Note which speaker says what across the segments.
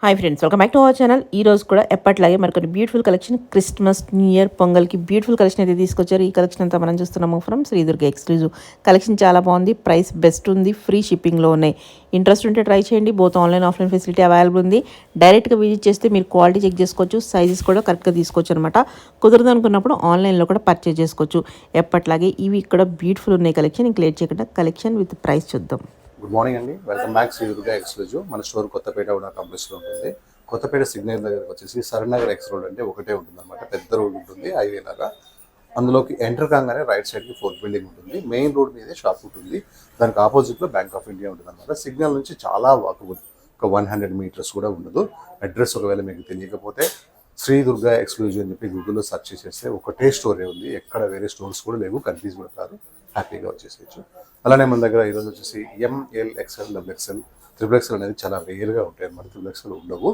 Speaker 1: Hi friends, welcome back to our channel. ఈ రోజు కూడా ఎప్పట్లాగే మరికొన్ని beautiful collection Christmas, new year, పొంగల్కి బ్యూటిఫుల్ కలెక్షన్ అయితే తీసుకొచ్చారు. ఈ కలెక్షన్ అంతా మనం చూస్తున్నాము ఫ్రమ్ శ్రీదుర్గ ఎక్స్క్లూజివ్. కలెక్షన్ చాలా బాగుంది, ప్రైస్ బెస్ట్ ఉంది, ఫ్రీ షిప్పింగ్లో ఉన్నాయి. ఇంట్రెస్ట్ ఉంటే ట్రై చేయండి. Both online offline facility available ఉంది. డైరెక్ట్గా విజిట్ చేస్తే మీరు క్వాలిటీ చెక్ చేసుకోవచ్చు, సైజెస్ కూడా కరెక్ట్గా తీసుకోవచ్చు అనమాట. కుదరదు అనుకున్నప్పుడు ఆన్లైన్లో కూడా పర్చేజ్ చేసుకోవచ్చు. ఎప్పట్లాగే ఇవి ఇక్కడ బ్యూటిఫుల్ ఉన్నాయి కలెక్షన్. ఇంక లేట్ చేయకుండా కలెక్షన్ విత్ ప్రైస్ చూద్దాం.
Speaker 2: గుడ్ మార్నింగ్ అండి, వెల్కమ్ బ్యాక్ శ్రీదుర్గ ఎక్స్క్లూజివ్. మన స్టోర్ కొత్తపేట కూడా కాంప్లెక్స్లో ఉంటుంది. కొత్తపేట సిగ్నల్ దగ్గరకు వచ్చేసి సరనగర్ ఎక్స్ రోడ్ అంటే ఒకటే ఉంటుంది అనమాట. పెద్ద రోడ్ ఉంటుంది హైవే లాగా. అందులోకి ఎంటర్ కాగానే రైట్ సైడ్కి ఫోర్త్ బిల్డింగ్ ఉంటుంది. మెయిన్ రోడ్ మీదే షాప్ ఉంటుంది. దానికి ఆపోజిట్లో బ్యాంక్ ఆఫ్ ఇండియా ఉంటుంది అనమాట. సిగ్నల్ నుంచి చాలా వాకబుల్, ఒక 100 మీటర్స్ కూడా ఉండదు. అడ్రస్ ఒకవేళ మీకు తెలియకపోతే శ్రీదుర్గ ఎక్స్క్లూజివ్ అని చెప్పి గూగుల్లో సెర్చ్ చేసేస్తే ఒకటే స్టోరే ఉంది. ఎక్కడ వేరే స్టోర్స్ కూడా లేవు, కన్ఫ్యూజ్ కూడా కాదు, హ్యాపీగా వచ్చేసేయచ్చు. అలానే మన దగ్గర ఈరోజు వచ్చేసి ఎంఎల్, ఎక్స్ఎల్, డబుల్ XL అనేది చాలా రేర్గా ఉంటాయి అనమాట. XL ఉండవు,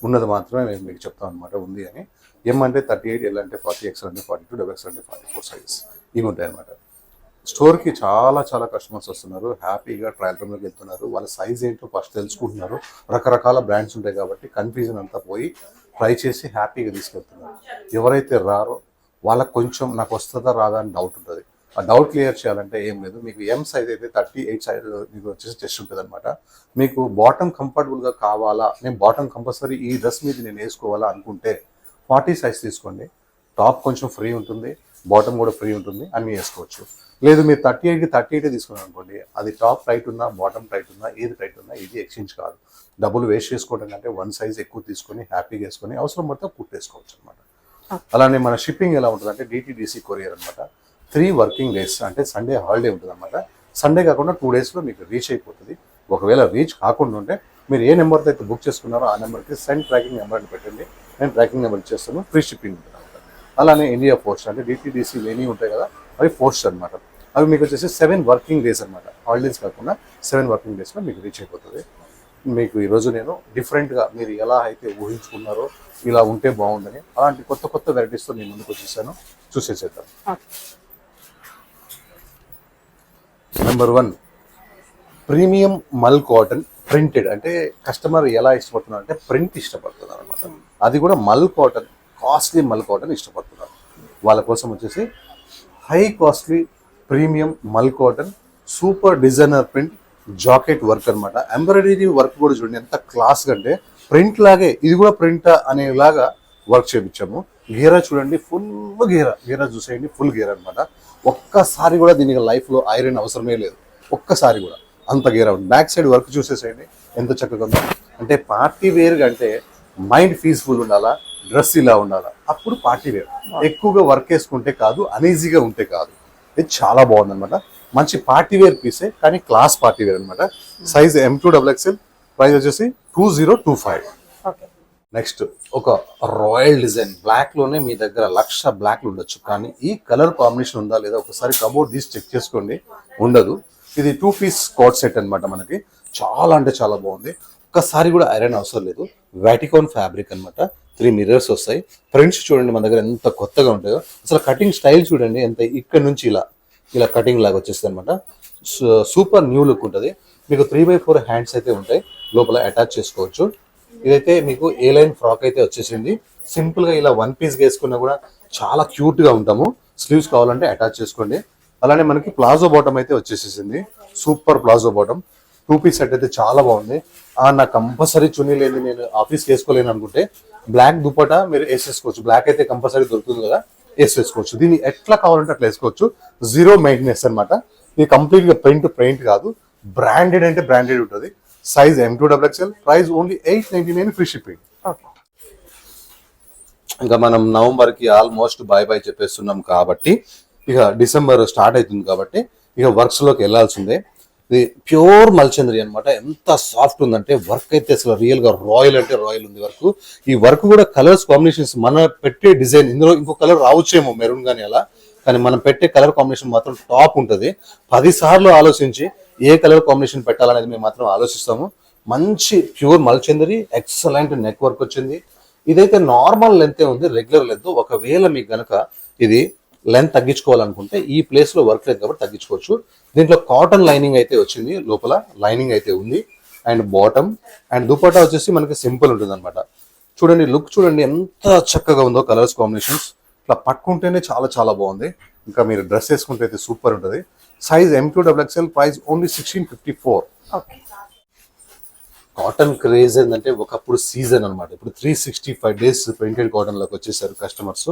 Speaker 2: ఉన్నది మాత్రమే నేను మీకు చెప్తాను అనమాట ఉంది అని. ఎం అంటే 38, ఎల్ అంటే 40, ఎక్స్ఎల్ అంటే 42, XL అంటే 44 సైజ్ ఇవి ఉంటాయి అనమాట. స్టోర్కి చాలా చాలా కస్టమర్స్ వస్తున్నారు, హ్యాపీగా ట్రయల్ రూమ్లోకి వెళ్తున్నారు. వాళ్ళ సైజ్ ఏంటో ఫస్ట్ తెలుసుకుంటున్నారు. రకరకాల బ్రాండ్స్ ఉంటాయి కాబట్టి కన్ఫ్యూజన్ అంతా పోయి ట్రై చేసి హ్యాపీగా తీసుకెళ్తున్నారు. ఎవరైతే రారో వాళ్ళకి కొంచెం నాకు వస్తుందా రాదా అని డౌట్ ఉంటుంది. ఆ డౌట్ క్లియర్ చేయాలంటే ఏం లేదు, మీకు ఎం సైజ్ అయితే 38 సైజ్ మీకు వచ్చేసి చెస్ట్ ఉంటుంది అనమాట. మీకు బాటమ్ కంఫర్టబుల్గా కావాలా, నేను బాటమ్ కంపల్సరీ ఈ డ్రెస్ మీద నేను వేసుకోవాలా అనుకుంటే 40 సైజ్ తీసుకోండి. టాప్ కొంచెం ఫ్రీ ఉంటుంది, బాటమ్ కూడా ఫ్రీ ఉంటుంది, అన్నీ వేసుకోవచ్చు. లేదు మీరు 38కి 38 తీసుకున్నాను అనుకోండి, అది టాప్ టైట్ ఉన్నా బాటమ్ టైట్ ఉన్నా ఏది టైట్ ఉన్నా ఇది ఎక్స్చేంజ్ కాదు. డబ్బులు వేస్ట్ చేసుకోవడం కంటే 1 సైజ్ ఎక్కువ తీసుకొని హ్యాపీగా వేసుకొని అవసరం పడితే కుట్టేసుకోవచ్చు అనమాట. అలానే మన షిప్పింగ్ ఎలా ఉంటుంది అంటే DTDC కొరియర్ అనమాట. 3 వర్కింగ్ డేస్ అంటే సండే హాలిడే ఉంటుంది అనమాట. సండే కాకుండా 2 డేస్లో మీకు రీచ్ అయిపోతుంది. ఒకవేళ రీచ్ కాకుండా ఉంటే మీరు ఏ నెంబర్తో అయితే బుక్ చేసుకున్నారో ఆ నెంబర్కి సెండ్ ట్రాకింగ్ నెంబర్ అని పెట్టండి. నేను ట్రాకింగ్ నెంబర్ ఇచ్చేస్తాను, ఫ్రీ షిప్పింగ్ ఉంటుంది అనమాట. అలానే ఇండియా పోస్ట్ అంటే DTDC ఇవన్నీ ఉంటాయి కదా, అవి పోస్ట్ అనమాట. అవి మీకు వచ్చేసి 7 వర్కింగ్ డేస్ అనమాట. హాలిడేస్ కాకుండా 7 వర్కింగ్ డేస్లో మీకు రీచ్ అయిపోతుంది. మీకు ఈరోజు నేను డిఫరెంట్గా మీరు ఎలా అయితే ఊహించుకున్నారో ఇలా ఉంటే బాగుందని అలాంటి కొత్త కొత్త వెరైటీస్తో నేను ముందుకు వచ్చేసాను, చూసేసేద్దాం. నెంబర్ 1 ప్రీమియం మల్ కాటన్ ప్రింటెడ్. అంటే కస్టమర్ ఎలా ఇష్టపడుతున్నారు అంటే ప్రింట్ ఇష్టపడుతున్నారు అనమాట. అది కూడా మల్ కాటన్, కాస్ట్లీ మల్ కాటన్ ఇష్టపడుతున్నారు. వాళ్ళ కోసం వచ్చేసి హై కాస్ట్లీ ప్రీమియం మల్ cotton super designer print jacket work అనమాట. ఎంబ్రాయిడరీ వర్క్ కూడా చూడండి ఎంత క్లాస్గా అంటే ప్రింట్ లాగే ఇది కూడా ప్రింట్ అనేలాగా వర్క్ చేయించాము. గేరా చూడండి, ఫుల్ గేరా చూసేయండి, ఫుల్ గేరా అనమాట. ఒక్కసారి కూడా దీనికి లైఫ్లో ఐరన్ అవసరమే లేదు, ఒక్కసారి కూడా అంత గేరా ఉంది. బ్యాక్ సైడ్ వర్క్ చూసేసేయండి ఎంత చక్కగా ఉందో. అంటే పార్టీ వేర్గా అంటే మైండ్ పీస్ఫుల్ ఉండాలా, డ్రెస్ ఇలా ఉండాలా, అప్పుడు పార్టీ వేర్. ఎక్కువగా వర్క్ వేసుకుంటే కాదు, అనీజీగా ఉంటే కాదు. ఇది చాలా బాగుంది అనమాట. మంచి పార్టీ వేర్ పీసే కానీ క్లాస్ పార్టీ వేర్ అనమాట. సైజ్ M2 XXL, ప్రైస్ వచ్చేసి 2025. నెక్స్ట్ ఒక రాయల్ డిజైన్ బ్లాక్ లోనే మీ దగ్గర 1,00,000 బ్లాక్లు ఉండొచ్చు, కానీ ఈ కలర్ కాంబినేషన్ ఉందా లేదా ఒకసారి కబోర్డ్ తీసి చెక్ చేసుకోండి, ఉండదు. ఇది 2 పీస్ కోట్ సెట్ అనమాట. మనకి చాలా అంటే చాలా బాగుంది. ఒక్కసారి కూడా ఐరన్ అవసరం లేదు. వాటికాన్ ఫ్యాబ్రిక్ అనమాట. 3 మిర్రర్స్ వస్తాయి. ప్రింట్స్ చూడండి మన దగ్గర ఎంత కొత్తగా ఉంటాయో. అసలు కటింగ్ స్టైల్ చూడండి ఎంత, ఇక్కడ నుంచి ఇలా కటింగ్ లాగా వచ్చేస్తుంది అనమాట. సూపర్ న్యూ లుక్ ఉంటుంది. మీకు 3x4 హ్యాండ్స్ అయితే ఉంటాయి, లోపల అటాచ్ చేసుకోవచ్చు. ఇదైతే మీకు ఏ లైన్ ఫ్రాక్ అయితే వచ్చేసింది. సింపుల్ గా ఇలా 1 పీస్ వేసుకున్నా కూడా చాలా క్యూట్ గా ఉంటాము. స్లీవ్స్ కావాలంటే అటాచ్ చేసుకోండి. అలానే మనకి ప్లాజో బాటమ్ అయితే వచ్చేసేసింది, super palazzo bottom. 2 piece set అయితే చాలా బాగుంది. నాకు కంపల్సరీ చున్నీ లేదు, నేను ఆఫీస్కి వేసుకోలేను అనుకుంటే బ్లాక్ దుపట్టా మీరు వేసేసుకోవచ్చు. బ్లాక్ అయితే కంపల్సరీ దొరుకుతుంది కదా, వేసేసుకోవచ్చు. దీన్ని ఎట్లా కావాలంటే అట్లా వేసుకోవచ్చు. 0 మెయింటెనెన్స్ అనమాట. ఇది కంప్లీట్ గా పెయింట్ కాదు, బ్రాండెడ్ అంటే బ్రాండెడ్ ఉంటుంది. Size M2 XXL, price only 899, free shipping. ఇంకా మనం నవంబర్కి ఆల్మోస్ట్ బాయ్ చెప్పేస్తున్నాం కాబట్టి ఇక డిసెంబర్ స్టార్ట్ అవుతుంది కాబట్టి ఇక వర్క్స్లోకి వెళ్ళాల్సిందే. ఇది ప్యూర్ మల్చంద్రి అనమాట. ఎంత సాఫ్ట్ ఉందంటే వర్క్ అయితే అసలు రియల్గా రాయల్ అంటే రాయల్ ఉంది వర్క్. ఈ వర్క్ కూడా కలర్స్ కాంబినేషన్స్ మన పెట్టే డిజైన్, ఇందులో ఇంకో కలర్ రావచ్చేమో మెరూన్ కానీ అలా, కానీ మనం పెట్టే కలర్ కాంబినేషన్ మాత్రం టాప్ ఉంటుంది. 10 సార్లు ఆలోచించి ఏ కలర్ కాంబినేషన్ పెట్టాలనేది మేము మాత్రం ఆలోచిస్తాము. మంచి ప్యూర్ మల్చందరి, ఎక్సలెంట్ నెక్ వర్క్ వచ్చింది. ఇదైతే నార్మల్ లెంత్ ఉంది, రెగ్యులర్ లెంత్. ఒకవేళ మీకు గనక ఇది లెంత్ తగ్గించుకోవాలనుకుంటే ఈ ప్లేస్ లో వర్క్ లేదు కాబట్టి తగ్గించుకోవచ్చు. దీంట్లో కాటన్ లైనింగ్ అయితే వచ్చింది, లోపల లైనింగ్ అయితే ఉంది. And bottom. అండ్ దుపట్టా వచ్చేసి మనకి సింపుల్ ఉంటుంది అనమాట. చూడండి లుక్ చూడండి ఎంత చక్కగా ఉందో, కలర్స్ కాంబినేషన్స్ ఇట్లా పట్టుకుంటేనే చాలా చాలా బాగుంది. ఇంకా మీరు డ్రెస్ వేసుకుంటే అయితే సూపర్ ఉంటుంది. Size M2XXL, price only 1654.
Speaker 3: Okay.
Speaker 2: Cotton craze ఏంటంటే ఒకప్పుడు సీజన్ అనమాట. ఇప్పుడు 365 days ప్రింటెడ్ కాటన్ లోకి వచ్చేసారు కస్టమర్స్.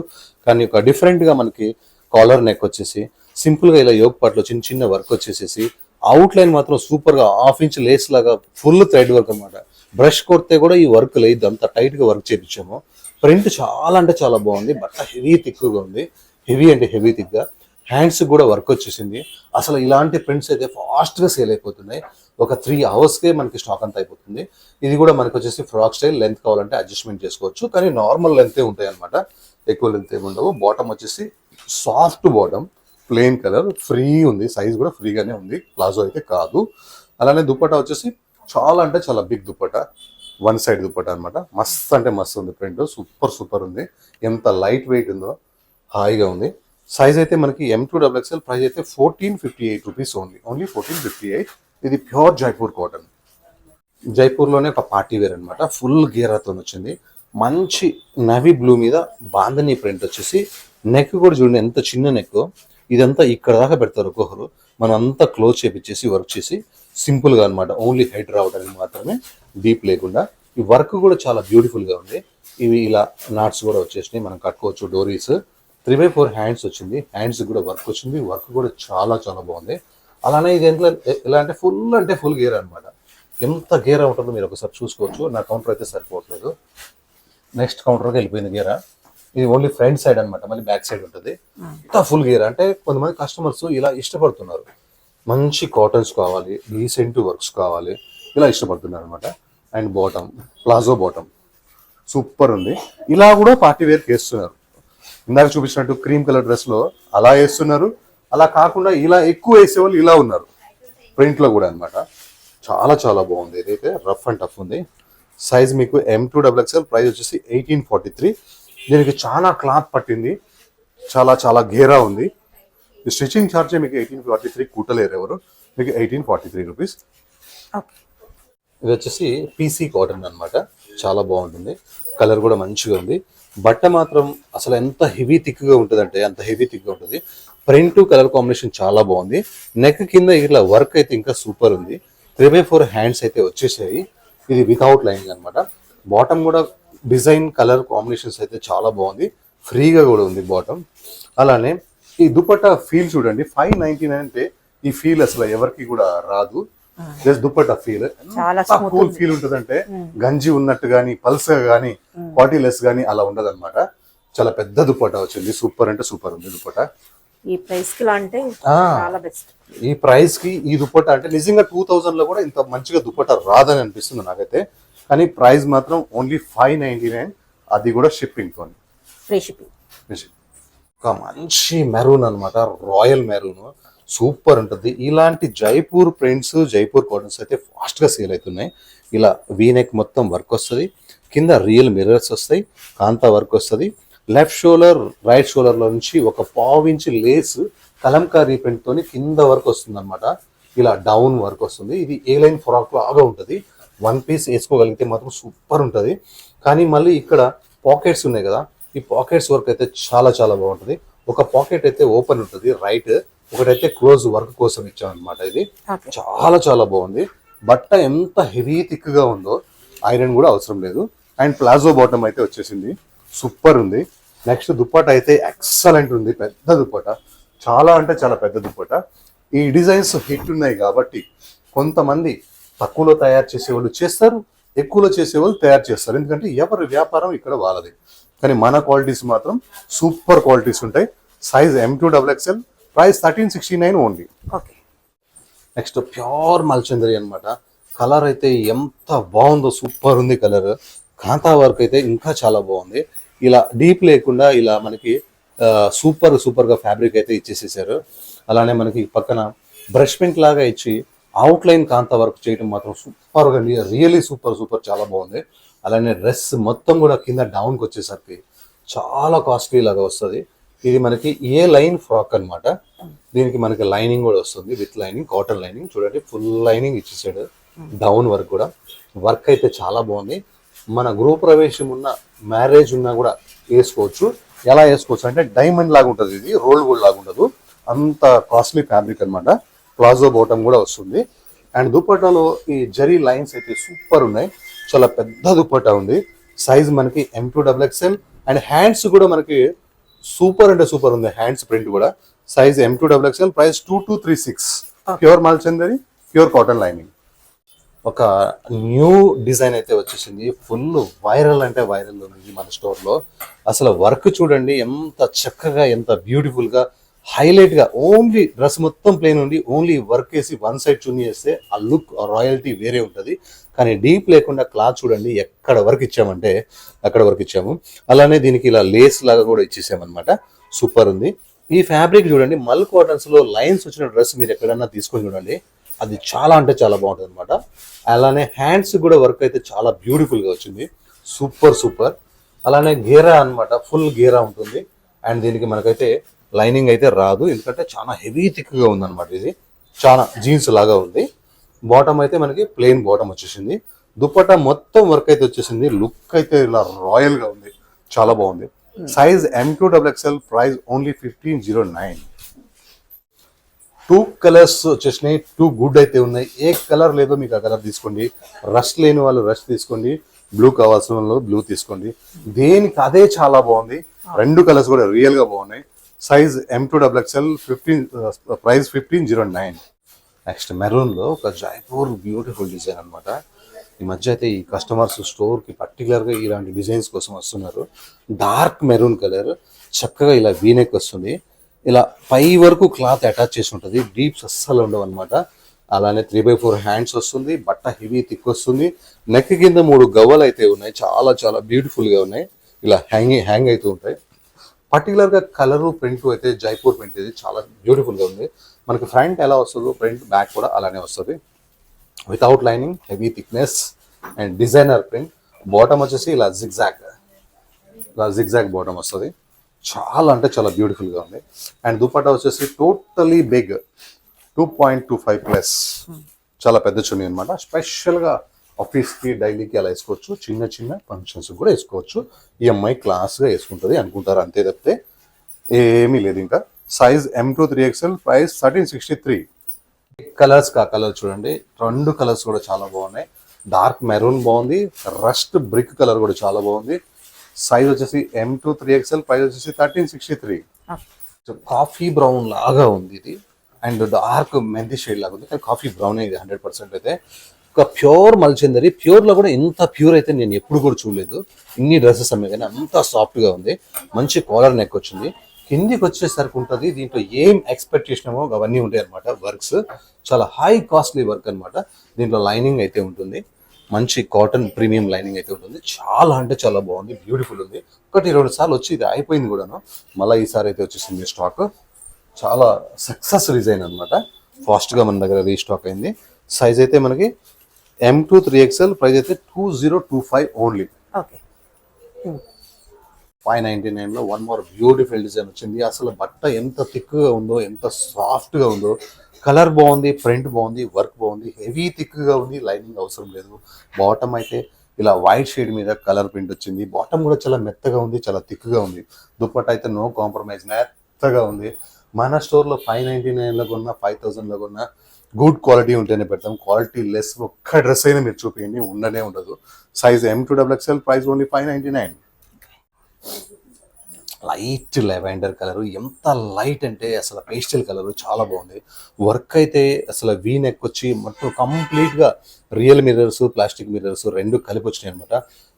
Speaker 2: కానీ ఒక డిఫరెంట్ గా మనకి కాలర్ నెక్ వచ్చేసి సింపుల్ గా ఇలా యోగ్ పార్ట్ లో చిన్న చిన్న వర్క్ వచ్చేసేసి అవుట్ లైన్ మాత్రం సూపర్ గా 1/2 inch లేస్ లాగా ఫుల్ థ్రెడ్ వర్క్ అనమాట. బ్రష్ కొడితే కూడా ఈ వర్క్ లేదు, అంత టైట్ గా వర్క్ చేయించాము. ప్రింట్ చాలా అంటే చాలా బాగుంది. బట్ట హెవీ థిక్గా ఉంది, హెవీ అంటే హెవీ థిక్ గా. హ్యాండ్స్ కూడా వర్క్ వచ్చేసింది. అసలు ఇలాంటి ప్రింట్స్ అయితే ఫాస్ట్ గా సేల్ అయిపోతున్నాయి. ఒక 3 hours కే మనకి స్టాక్ అంతా అయిపోతుంది. ఇది కూడా మనకి వచ్చేసి ఫ్రాక్ స్టైల్. లెంత్ కావాలంటే అడ్జస్ట్మెంట్ చేసుకోవచ్చు, కానీ నార్మల్ లెంతే ఉంటాయి అనమాట, ఎక్కువ లెంత్ ఏమి ఉండవు. బాటమ్ వచ్చేసి soft bottom, plain colour, free ఉంది. సైజ్ కూడా ఫ్రీగానే ఉంది, ప్లాజో అయితే కాదు. అలానే దుపట్టా వచ్చేసి చాలా అంటే చాలా బిగ్ దుపట్టా, 1 side దుపట్టా అనమాట. మస్త్ అంటే మస్తు ఉంది ప్రింట్, సూపర్ సూపర్ ఉంది. ఎంత లైట్ వెయిట్ ఉందో, హాయిగా ఉంది. సైజ్ అయితే మనకి M2XXL, ప్రైస్ అయితే 1458 రూపీస్ ఓన్లీ 1458. ఇది ప్యూర్ జైపూర్ కాటన్. జైపూర్లోనే ఒక పార్టీ వేర్ అనమాట, ఫుల్ గేరాతో వచ్చింది. మంచి నవీ బ్లూ మీద బాందని ప్రింట్ వచ్చేసి, నెక్ కూడా చూడండి ఎంత చిన్న నెక్. ఇదంతా ఇక్కడ దాకా పెడతారు ఒక్కొక్కరు. మనం అంతా క్లోజ్ చేపించేసి వర్క్ చేసి సింపుల్ గా అనమాట, ఓన్లీ హెడ్ రావడానికి మాత్రమే, డీప్ లేకుండా. ఈ వర్క్ కూడా చాలా బ్యూటిఫుల్ గా ఉంది. ఇవి ఇలా నాట్స్ కూడా వచ్చేసినాయి, మనం కట్టుకోవచ్చు. డోరీస్ 3/4 హ్యాండ్స్ వచ్చింది, హ్యాండ్స్ కూడా వర్క్ వచ్చింది. వర్క్ కూడా చాలా చాలా బాగుంది. అలానే ఇది ఎలా అంటే ఫుల్ గేర్ అనమాట. ఎంత గేరా ఉంటుందో మీరు ఒకసారి చూసుకోవచ్చు. నా కౌంటర్ అయితే సరిపోవట్లేదు, నెక్స్ట్ కౌంటర్కి వెళ్ళిపోయింది గేరా. ఇది ఓన్లీ ఫ్రంట్ సైడ్ అనమాట, మళ్ళీ బ్యాక్ సైడ్ ఉంటుంది. ఇంత ఫుల్ గేర్ అంటే కొంతమంది కస్టమర్స్ ఇలా ఇష్టపడుతున్నారు. మంచి కాటన్స్ కావాలి, డీసెంట్ వర్క్స్ కావాలి, ఇలా ఇష్టపడుతున్నారు అనమాట. And bottom, palazzo bottom super ఉంది. ఇలా కూడా పార్టీ వేర్కి వేస్తున్నారు. ఇందాక చూపించినట్టు క్రీమ్ కలర్ డ్రెస్ లో అలా వేస్తున్నారు. అలా కాకుండా ఇలా ఎక్కువ వేసేవాళ్ళు ఇలా ఉన్నారు, ప్రింట్ లో కూడా అనమాట. చాలా చాలా బాగుంది. ఇదైతే రఫ్ అండ్ టఫ్ ఉంది. సైజ్ మీకు M2XXL, ప్రైస్ వచ్చేసి 1843. దీనికి చాలా క్లాత్ పట్టింది, చాలా చాలా గేరా ఉంది. స్టిచ్చింగ్ ఛార్జ్ మీకు 1843 కూటలేరు ఎవరు, మీకు 1843 రూపీస్. ఇది వచ్చేసి PC కాటన్ అనమాట, చాలా బాగుంటుంది. కలర్ కూడా మంచిగా ఉంది. బట్ట మాత్రం అసలు ఎంత హెవీ థిక్గా ఉంటుంది అంటే అంత హెవీ థిక్గా ఉంటుంది. ప్రింట్ కలర్ కాంబినేషన్ చాలా బాగుంది. నెక్ కింద ఇట్లా వర్క్ అయితే ఇంకా సూపర్ ఉంది. 3/4 హ్యాండ్స్ అయితే వచ్చేసాయి. ఇది వితౌట్ లైనింగ్ అనమాట. బాటమ్ కూడా డిజైన్ కలర్ కాంబినేషన్స్ అయితే చాలా బాగుంది, ఫ్రీగా కూడా ఉంది బాటమ్. అలానే ఈ దుపట్టా ఫీల్ చూడండి, 599 అంటే ఈ ఫీల్ అసలు ఎవరికి కూడా రాదు. జస్ట్ దుపట్టా ఫీల్
Speaker 3: చాలా
Speaker 2: కూల్ ఫీల్ ఉంటుంది. అంటే గంజి ఉన్నట్టు గానీ, పల్స్ గానీ, క్వాలిటీ లెస్ గానీ అలా ఉండదు అనమాట. చాలా పెద్ద దుపట్టా వచ్చింది, సూపర్ అంటే సూపర్ ఉంది దుపట్టా.
Speaker 3: ఈ ప్రైస్ కి అంటే చాలా బెస్ట్.
Speaker 2: ఈ ప్రైస్ కి ఈ దుపట్టా అంటే నిజంగా 2000 లో కూడా ఇంత మంచిగా దుపట్టా రాదని అనిపిస్తుంది నాకైతే. కానీ ప్రైస్ మాత్రం ఓన్లీ 599, అది కూడా షిప్పింగ్ తో,
Speaker 3: ఫ్రీ షిప్పింగ్.
Speaker 2: ఒక మంచి మెరూన్ అనమాట, రాయల్ మెరూన్, సూపర్ ఉంటుంది. ఇలాంటి జైపూర్ ప్రింట్స్, జైపూర్ కాటన్స్ అయితే ఫాస్ట్ గా సేల్ అవుతున్నాయి. ఇలా వీనెక్ మొత్తం వర్క్ వస్తుంది, కింద రియల్ మిర్రర్స్ వస్తాయి, కాంతా వర్క్ వస్తుంది. లెఫ్ట్ షోల్డర్, రైట్ షోల్డర్ లో నుంచి ఒక 1/2 inch లేస్ కలంకారీ ప్రింట్ తోని కింద వర్క్ వస్తుంది అనమాట. ఇలా డౌన్ వర్క్ వస్తుంది. ఇది ఏ లైన్ ఫ్రాక్ లాగా ఉంటుంది. 1 piece వేసుకోగలిగితే మాత్రం సూపర్ ఉంటుంది. కానీ మళ్ళీ ఇక్కడ పాకెట్స్ ఉన్నాయి కదా, ఈ పాకెట్స్ వర్క్ అయితే చాలా చాలా బాగుంటుంది. ఒక పాకెట్ అయితే ఓపెన్ ఉంటుంది రైట్, ఒకటైతే క్లోజ్ వర్క్ కోసం ఇచ్చాం అనమాట. ఇది చాలా చాలా బాగుంది. బట్ట ఎంత హెవీ థిక్ గా ఉందో, ఐరన్ కూడా అవసరం లేదు. అండ్ ప్లాజో బాటమ్ అయితే వచ్చేసింది, సూపర్ ఉంది. నెక్స్ట్ దుప్పట అయితే ఎక్సలెంట్ ఉంది, పెద్ద దుప్పట, చాలా అంటే చాలా పెద్ద దుప్పట. ఈ డిజైన్స్ హిట్ ఉన్నాయి కాబట్టి కొంతమంది తక్కువలో తయారు చేసేవాళ్ళు చేస్తారు, ఎక్కువలో చేసేవాళ్ళు తయారు చేస్తారు. ఎందుకంటే ఎవరి వ్యాపారం ఇక్కడ వాళ్ళది. కానీ మన క్వాలిటీస్ మాత్రం సూపర్ క్వాలిటీస్ ఉంటాయి. Size M2XXL, price 1369 only. Next pure మల్చందరి అనమాట. కలర్ అయితే ఎంత బాగుందో, సూపర్ ఉంది కలర్. కాంతా వర్క్ అయితే ఇంకా చాలా బాగుంది. ఇలా డీప్ లేకుండా ఇలా మనకి సూపర్ గా ఫ్యాబ్రిక్ అయితే ఇచ్చేసేసారు. అలానే మనకి పక్కన బ్రష్ పెయింట్ లాగా ఇచ్చి అవుట్ లైన్ కాంతా వర్క్ చేయడం మాత్రం సూపర్ గా, రియలీ సూపర్ చాలా బాగుంది. అలానే డ్రెస్ మొత్తం కూడా కింద డౌన్కి వచ్చేసరికి చాలా కాస్ట్లీ లాగా వస్తుంది. ఇది మనకి ఏ లైన్ ఫ్రాక్ అనమాట. దీనికి మనకి లైనింగ్ కూడా వస్తుంది, విత్ లైనింగ్, కాటన్ లైనింగ్. చూడండి ఫుల్ లైనింగ్ ఇచ్చేసాడు. డౌన్ వర్క్ కూడా వర్క్ అయితే చాలా బాగుంది. మన గృహప్రవేశం ఉన్న మ్యారేజ్ ఉన్నా కూడా వేసుకోవచ్చు. ఎలా వేసుకోవచ్చు అంటే డైమండ్ లాగా ఉంటుంది, ఇది రోల్ గోల్డ్ లాగా ఉండదు, అంత కాస్ట్లీ ఫ్యాబ్రిక్ అన్నమాట. ప్లాజో బాటమ్ కూడా వస్తుంది. అండ్ దుపట్టాలో ఈ జరీ లైన్స్ అయితే సూపర్ ఉన్నాయి, చాలా పెద్ద దుపట్టా ఉంది. సైజ్ మనకి M2XXL అండ్ హ్యాండ్స్ కూడా మనకి సూపర్ అంటే సూపర్ ఉంది. హ్యాండ్స్ ప్రింట్ కూడా సైజ్ M2XXL, ప్రైస్ 2236. ప్యూర్ మల్చందరి, ప్యూర్ కాటన్ లైనింగ్. ఒక న్యూ డిజైన్ అయితే వచ్చేసింది, ఫుల్ వైరల్ అంటే వైరల్ ఉంది మన స్టోర్ లో. అసలు వర్క్ చూడండి ఎంత చక్కగా, ఎంత బ్యూటిఫుల్ గా, హైలైట్ గా. ఓన్లీ డ్రెస్ మొత్తం ప్లేన్ ఉండి ఓన్లీ వర్క్ వేసి వన్ సైడ్ చున్నీ వేస్తే ఆ లుక్ రాయల్టీ వేరే ఉంటుంది. కానీ డీప్ లేకుండా క్లాత్ చూడండి ఎక్కడ వరకు ఇచ్చామంటే అక్కడ వరకు ఇచ్చాము. అలానే దీనికి ఇలా లేస్ లాగా కూడా ఇచ్చేసామన్నమాట. సూపర్ ఉంది. ఈ ఫ్యాబ్రిక్ చూడండి, మల్ కాటన్స్ లో లైన్స్ వచ్చిన డ్రెస్ మీరు ఎక్కడన్నా తీసుకొని చూడండి, అది చాలా అంటే చాలా బాగుంటుంది అనమాట. అలానే హ్యాండ్స్ కూడా వర్క్ అయితే చాలా బ్యూటిఫుల్ గా వచ్చింది, సూపర్ సూపర్. అలానే గేరా అన్నమాట, ఫుల్ గేరా ఉంటుంది. అండ్ దీనికి మనకైతే లైనింగ్ అయితే రాదు, ఎందుకంటే చాలా హెవీ థిక్ గా ఉంది అనమాట. ఇది చాలా జీన్స్ లాగా ఉంది. బాటమ్ అయితే మనకి ప్లెయిన్ బాటమ్ వచ్చేసింది. దుపట్టా మొత్తం వర్క్ అయితే వచ్చేసింది. లుక్ అయితే ఇలా రాయల్ గా ఉంది, చాలా బాగుంది. Size M2XXL, price only 1509. 2 colours వచ్చేసినాయి, 2 గుడ్ అయితే ఉన్నాయి. ఏ కలర్ లేదో మీకు ఆ కలర్ తీసుకోండి, రష్ లేని వాళ్ళు రష్ తీసుకోండి, బ్లూ కావాల్సిన వాళ్ళు బ్లూ తీసుకోండి. దేనికి అదే చాలా బాగుంది. 2 కలర్స్ కూడా రియల్ గా బాగున్నాయి. Size M2XXL, price 1509. Next maroon లో ఒక జైపూర్ బ్యూటిఫుల్ డిజైన్ అన్నమాట. ఈ మధ్య అయితే ఈ కస్టమర్స్ స్టోర్ కి పర్టికులర్ గా ఇలాంటి డిజైన్స్ కోసం వస్తున్నారు. డార్క్ మెరూన్ కలర్, చక్కగా ఇలా వీనెక్ వస్తుంది, ఇలా పై వరకు క్లాత్ అటాచ్ చేసి ఉంటుంది, డీప్స్ అస్సలు ఉండవు అనమాట. అలానే 3/4 హ్యాండ్స్ వస్తుంది, బట్ట హెవీ థిక్ వస్తుంది. నెక్ కింద 3 గవ్వలు అయితే ఉన్నాయి, చాలా చాలా బ్యూటిఫుల్ గా ఉన్నాయి, ఇలా హ్యాంగ్ అవుతూ ఉంటాయి. పర్టికులర్ గా కలర్ ప్రింట్ అయితే జైపూర్ ప్రింట్ ఇది చాలా బ్యూటిఫుల్ గా ఉంది. మనకి ఫ్రంట్ ఎలా వస్తుందో ప్రింట్ బ్యాక్ కూడా అలానే వస్తుంది. Without lining, heavy thickness and designer print. Bottom వచ్చేసి ఇలా జిగ్జాగ్ బాటమ్ వస్తుంది, చాలా అంటే చాలా బ్యూటిఫుల్ గా ఉంది. అండ్ దుపట్టా వచ్చేసి టోటలీ బిగ్, 2.25 ప్లస్, చాలా పెద్ద చున్నీ అనమాట. స్పెషల్ గా ఆఫీస్ కి డైలీకి అలా వేసుకోవచ్చు, చిన్న చిన్న ఫంక్షన్స్ కూడా వేసుకోవచ్చు. ఈ అమ్మాయి క్లాస్ గా వేసుకుంటది అనుకుంటారు, అంతే తప్పితే ఏమీ లేదు. ఇంకా సైజ్ M2XXL, ప్రైస్ 1363. కలర్స్ కా కలర్ చూడండి, 2 కలర్స్ కూడా చాలా బాగున్నాయి. డార్క్ మెరూన్ బాగుంది, రస్ట్ బ్రిక్ కలర్ కూడా చాలా బాగుంది. సైజ్ వచ్చేసి M2XXL, ప్రైస్ వచ్చేసి 1363. కాఫీ బ్రౌన్ లాగా ఉంది ఇది, అండ్ డార్క్ మెంతి షేడ్ లాగా ఉంది, కానీ కాఫీ బ్రౌన్ ఇది 100% అయితే. ఒక ప్యూర్ మల్చందరి, ప్యూర్ లో కూడా ఇంత ప్యూర్ అయితే నేను ఎప్పుడు కూడా చూడలేదు. ఇన్ని డ్రెస్సెస్ అమ్మే కానీ అంత సాఫ్ట్ గా ఉంది. మంచి కాలర్ నెక్ వచ్చింది, కిందికి వచ్చేసరికి ఉంటుంది. దీంట్లో ఏం ఎక్స్పెక్ట్ చేసినామో అవన్నీ ఉంటాయి అనమాట. వర్క్స్ చాలా హై కాస్ట్లీ వర్క్ అనమాట. దీంట్లో లైనింగ్ అయితే ఉంటుంది, మంచి కాటన్ ప్రీమియం లైనింగ్ అయితే ఉంటుంది. చాలా అంటే చాలా బాగుంది, బ్యూటిఫుల్ ఉంది. 1-2 సార్లు వచ్చి ఇది అయిపోయింది కూడాను, మళ్ళీ ఈసారి అయితే వచ్చేసింది స్టాక్. చాలా సక్సెస్ డిజైన్ అనమాట, ఫాస్ట్ గా మన దగ్గర రీస్టాక్ అయింది. సైజ్ అయితే మనకి M2XXL, ప్రైస్ అయితే 2025 ఓన్లీ. 599 లో 1 మోర్ బ్యూటిఫుల్ డిజైన్ వచ్చింది. అసలు బట్ట ఎంత థిక్ గా ఉందో, ఎంత సాఫ్ట్ గా ఉందో, కలర్ బాగుంది, ప్రింట్ బాగుంది, వర్క్ బాగుంది, హెవీ థిక్ గా ఉంది, లైనింగ్ అవసరం లేదు. బాటమ్ అయితే ఇలా వైట్ షేడ్ మీద కలర్ ప్రింట్ వచ్చింది. బాటమ్ కూడా చాలా మెత్తగా ఉంది, చాలా థిక్ గా ఉంది. దుపట్టా అయితే నో కాంప్రమైజ్, మెత్తగా ఉంది. మన స్టోర్ లో 599 లో కొన్నా, 5000 లో కొన్నా గుడ్ క్వాలిటీ ఉంటేనే పెడతాం. క్వాలిటీ లెస్ ఒక్క డ్రెస్ అయినా మీరు చూపించండి, ఉండనే ఉండదు. Size M2XXL, price only 599. Light lavender colour, ఎంత లైట్ అంటే అసలు పేస్టల్ కలర్, చాలా బాగుంది. వర్క్ అయితే అసలు వీ నెక్ వచ్చి మొత్తం కంప్లీట్ గా రియల్ మిర్రర్స్, ప్లాస్టిక్ మిర్రర్స్ 2 కలిపి వచ్చినాయి అనమాట.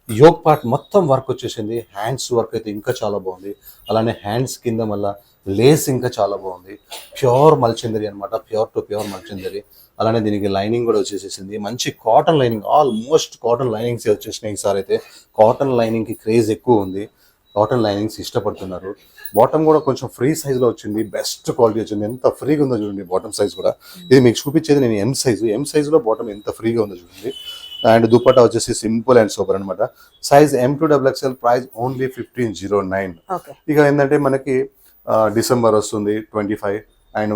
Speaker 2: యోక్ పార్ట్ మొత్తం వర్క్ వచ్చేసింది. హ్యాండ్స్ వర్క్ అయితే ఇంకా చాలా బాగుంది. అలానే హ్యాండ్స్ కింద మళ్ళా లేస్ ఇంకా చాలా బాగుంది. ప్యూర్ మల్చందరి అనమాట, ప్యూర్ టు ప్యూర్ మల్చందరి. అలానే దీనికి లైనింగ్ కూడా వచ్చేసేసింది, మంచి cotton lining, almost cotton linings వచ్చేసినాయి. ఈసారి అయితే కాటన్ లైనింగ్ కి క్రేజ్ ఎక్కువ ఉంది, కాటన్ లైనింగ్స్ ఇష్టపడుతున్నారు. బాటమ్ కూడా కొంచెం ఫ్రీ సైజ్ లో వచ్చింది, బెస్ట్ క్వాలిటీ వచ్చింది. ఎంత ఫ్రీగా ఉందో చూడండి బాటమ్ సైజ్ కూడా. ఇది మీకు చూపించేది నేను ఎం సైజ్ లో బాటమ్ ఎంత ఫ్రీగా ఉందో చూడండి. అండ్ దుపట్టా వచ్చేసి సింపుల్ అండ్ సూపర్ అనమాట. Size M2XXL, price only 1509. ఇక ఏంటంటే మనకి డిసెంబర్ వస్తుంది 25, అండ్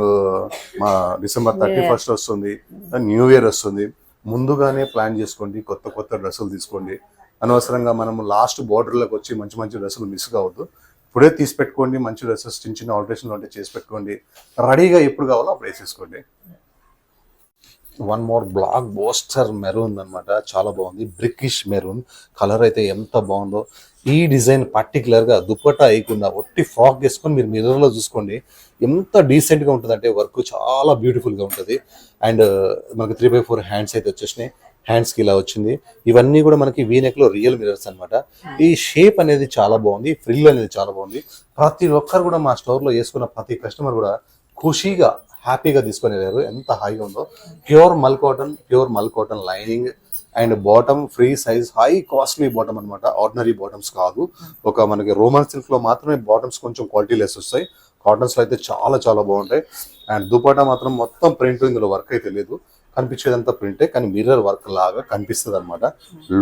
Speaker 2: మా డిసెంబర్ 31 వస్తుంది, న్యూ ఇయర్ వస్తుంది. ముందుగానే ప్లాన్ చేసుకోండి, కొత్త కొత్త డ్రెస్సులు తీసుకోండి. అనవసరంగా మనం లాస్ట్ బార్డర్లోకి వచ్చి మంచి మంచి డ్రెస్సులు మిస్ కావద్దు. ఇప్పుడే తీసి పెట్టుకోండి, మంచి డ్రెస్సెస్ చిన్న చిన్న ఆల్టరేషన్లు ఉంటే చేసి పెట్టుకోండి, రెడీగా ఎప్పుడు కావాలో అప్పుడు వేసేసుకోండి. వన్ మోర్ బ్లాక్ బోస్టర్ మెరూన్ అనమాట, చాలా బాగుంది. బ్రికిష్ మెరూన్ కలర్ అయితే ఎంత బాగుందో. ఈ డిజైన్ పర్టికులర్గా దుపట్టా వేయకుండా ఒట్టి ఫ్రాక్ వేసుకొని మీరు మిర్రర్లో చూసుకోండి, ఎంత డీసెంట్గా ఉంటుంది అంటే వర్క్ చాలా బ్యూటిఫుల్గా ఉంటుంది. అండ్ మనకి 3/4 హ్యాండ్స్ అయితే వచ్చేసినాయి, హ్యాండ్స్కి ఇలా వచ్చింది. ఇవన్నీ కూడా మనకి వీనెక్లో రియల్ మిర్రర్స్ అనమాట. ఈ షేప్ అనేది చాలా బాగుంది, ఫ్రిల్ అనేది చాలా బాగుంది. ప్రతి ఒక్కరు కూడా మా స్టోర్లో వేసుకున్న ప్రతి కస్టమర్ కూడా ఖుషీగా హ్యాపీగా తీసుకొని వెళ్ళారు, ఎంత హాయిగా ఉందో. ప్యూర్ మల్ cotton lining and bottom free size, high costly bottom అనమాట, ఆర్డినరీ బాటమ్స్ కాదు. ఒక మనకి రోమన్ సిల్క్ లో మాత్రమే బాటమ్స్ కొంచెం క్వాలిటీ లెస్ వస్తాయి, కాటన్స్ లో అయితే చాలా చాలా బాగుంటాయి. అండ్ దుపట్టా మాత్రం మొత్తం ప్రింట్, ఇందులో వర్క్ అయితే లేదు, కనిపించేదంతా ప్రింటే కానీ మిర్రర్ వర్క్ లాగా కనిపిస్తుంది అనమాట.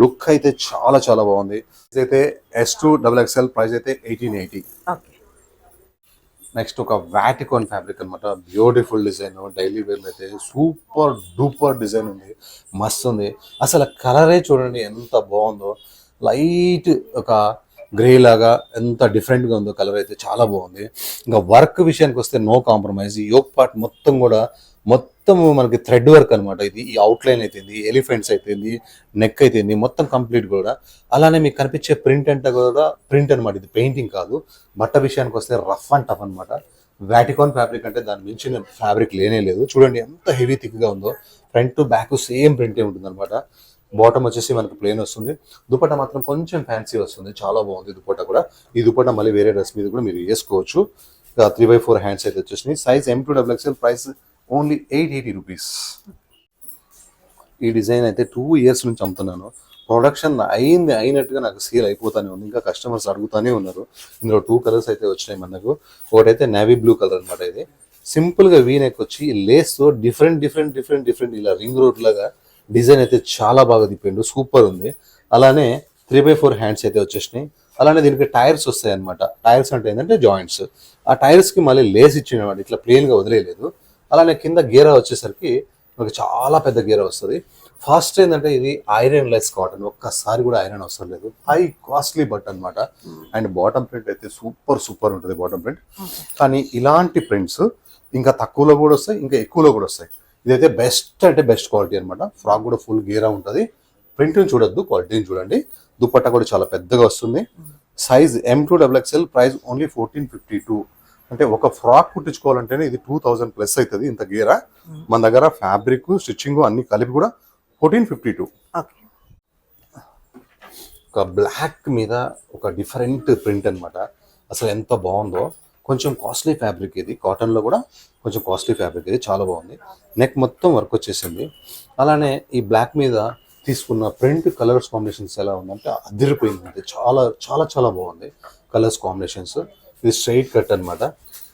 Speaker 2: లుక్ అయితే చాలా చాలా బాగుంది. అయితే S2 XXL ప్రైస్ అయితే 1880. నెక్స్ట్ ఒక వాటికాన్ ఫ్యాబ్రిక్ అనమాట, బ్యూటిఫుల్ డిజైన్. డైలీ వేర్ అయితే సూపర్ డూపర్ డిజైన్ ఉంది, మస్తు ఉంది. అసలు కలరే చూడండి ఎంత బాగుందో, లైట్ ఒక గ్రే లాగా ఎంత డిఫరెంట్గా ఉందో కలర్ అయితే చాలా బాగుంది. ఇంకా వర్క్ విషయానికి వస్తే నో కాంప్రమైజ్. ఈ యోక్ పార్ట్ మొత్తం మనకి థ్రెడ్ వర్క్ అనమాట. ఇది ఈ అవుట్లైన్ అయితేంది, ఎలిఫెంట్స్ అయితేంది, నెక్ అయితేంది, మొత్తం కంప్లీట్ కూడా. అలానే మీకు కనిపించే ప్రింట్ అంటే కూడా ప్రింట్ అనమాట, ఇది పెయింటింగ్ కాదు. బట్ట విషయానికి వస్తే రఫ్ అండ్ టఫ్ అనమాట. వాటికాన్ ఫ్యాబ్రిక్ అంటే దాని మించిన ఫ్యాబ్రిక్ లేనే లేదు. చూడండి ఎంత హెవీ థిక్గా ఉందో, ఫ్రంట్ టు బ్యాక్ సేమ్ ప్రింటే ఉంటుంది అనమాట. బాటమ్ వచ్చేసి మనకి ప్లేన్ వస్తుంది, దుపట్టా మాత్రం కొంచెం ఫ్యాన్సీ వస్తుంది, చాలా బాగుంది దుపట్టా కూడా. ఈ దుపట్టా మళ్ళీ వేరే డ్రెస్ మీద కూడా మీరు వేసుకోవచ్చు. 3/4 హ్యాండ్స్ అయితే వచ్చేసినాయి. Size M2 XXL, price only 880 rupees. ఈ డిజైన్ అయితే 2 years నుంచి అమ్ముతున్నాను. ప్రొడక్షన్ అయినట్టుగా నాకు సేల్ అయిపోతానే ఉంది, ఇంకా కస్టమర్స్ అడుగుతానే ఉన్నారు. ఇందులో 2 కలర్స్ అయితే వచ్చినాయి మనకు. ఒకటైతే నేవీ బ్లూ కలర్ అనమాట. ఇది సింపుల్గా వీనెక్ వచ్చి లేస్ డిఫరెంట్ ఇలా రింగ్ రోడ్ లాగా డిజైన్ అయితే చాలా బాగా తిప్పిండు, సూపర్ ఉంది. అలానే 3/4 హ్యాండ్స్ అయితే వచ్చేసినాయి. అలానే దీనికి టైర్స్ వస్తాయి అనమాట. టైర్స్ అంటే ఏంటంటే జాయింట్స్. ఆ టైర్స్కి మళ్ళీ లేస్ ఇచ్చినమాట, ఇట్లా ప్లెయిన్గా వదిలేదు. అలానే కింద గేరా వచ్చేసరికి మనకి చాలా పెద్ద గేరా వస్తుంది. ఫస్ట్ ఏంటంటే ఇది ఐరన్ లెస్ కాటన్, ఒక్కసారి కూడా ఐరన్ అవసరం లేదు, హై కాస్ట్లీ బట్ అనమాట. అండ్ బాటమ్ ప్రింట్ అయితే సూపర్ ఉంటుంది బాటమ్ ప్రింట్. కానీ ఇలాంటి ప్రింట్స్ ఇంకా తక్కువలో కూడా వస్తాయి, ఇంకా ఎక్కువలో కూడా వస్తాయి. ఇదైతే బెస్ట్ క్వాలిటీ అనమాట. ఫ్రాక్ కూడా ఫుల్ గేరా ఉంటుంది. ప్రింట్ని చూడొద్దు, క్వాలిటీని చూడండి. దుపట్టా కూడా చాలా పెద్దగా వస్తుంది. Size M2 XXL, price only 1452. అంటే ఒక ఫ్రాక్ కుట్టించుకోవాలంటేనే ఇది 2000 ప్లస్ అవుతుంది ఇంత గేరా. మన దగ్గర ఫ్యాబ్రిక్ స్టిచ్చింగ్ అన్ని కలిపి కూడా 1452. ఒక బ్లాక్ మీద ఒక డిఫరెంట్ ప్రింట్ అనమాట, అసలు ఎంత బాగుందో. కొంచెం కాస్ట్లీ ఫ్యాబ్రిక్ ఇది, కాటన్లో కూడా కొంచెం కాస్ట్లీ ఫ్యాబ్రిక్ ఇది, చాలా బాగుంది. నెక్ మొత్తం వర్క్ వచ్చేసింది. అలానే ఈ బ్లాక్ మీద తీసుకున్న ప్రింట్ కలర్స్ కాంబినేషన్స్ ఎలా ఉందంటే అదిరిపోయింది, అంటే చాలా చాలా చాలా బాగుంది కలర్స్ కాంబినేషన్స్. ఇది స్ట్రైట్ కట్ అనమాట,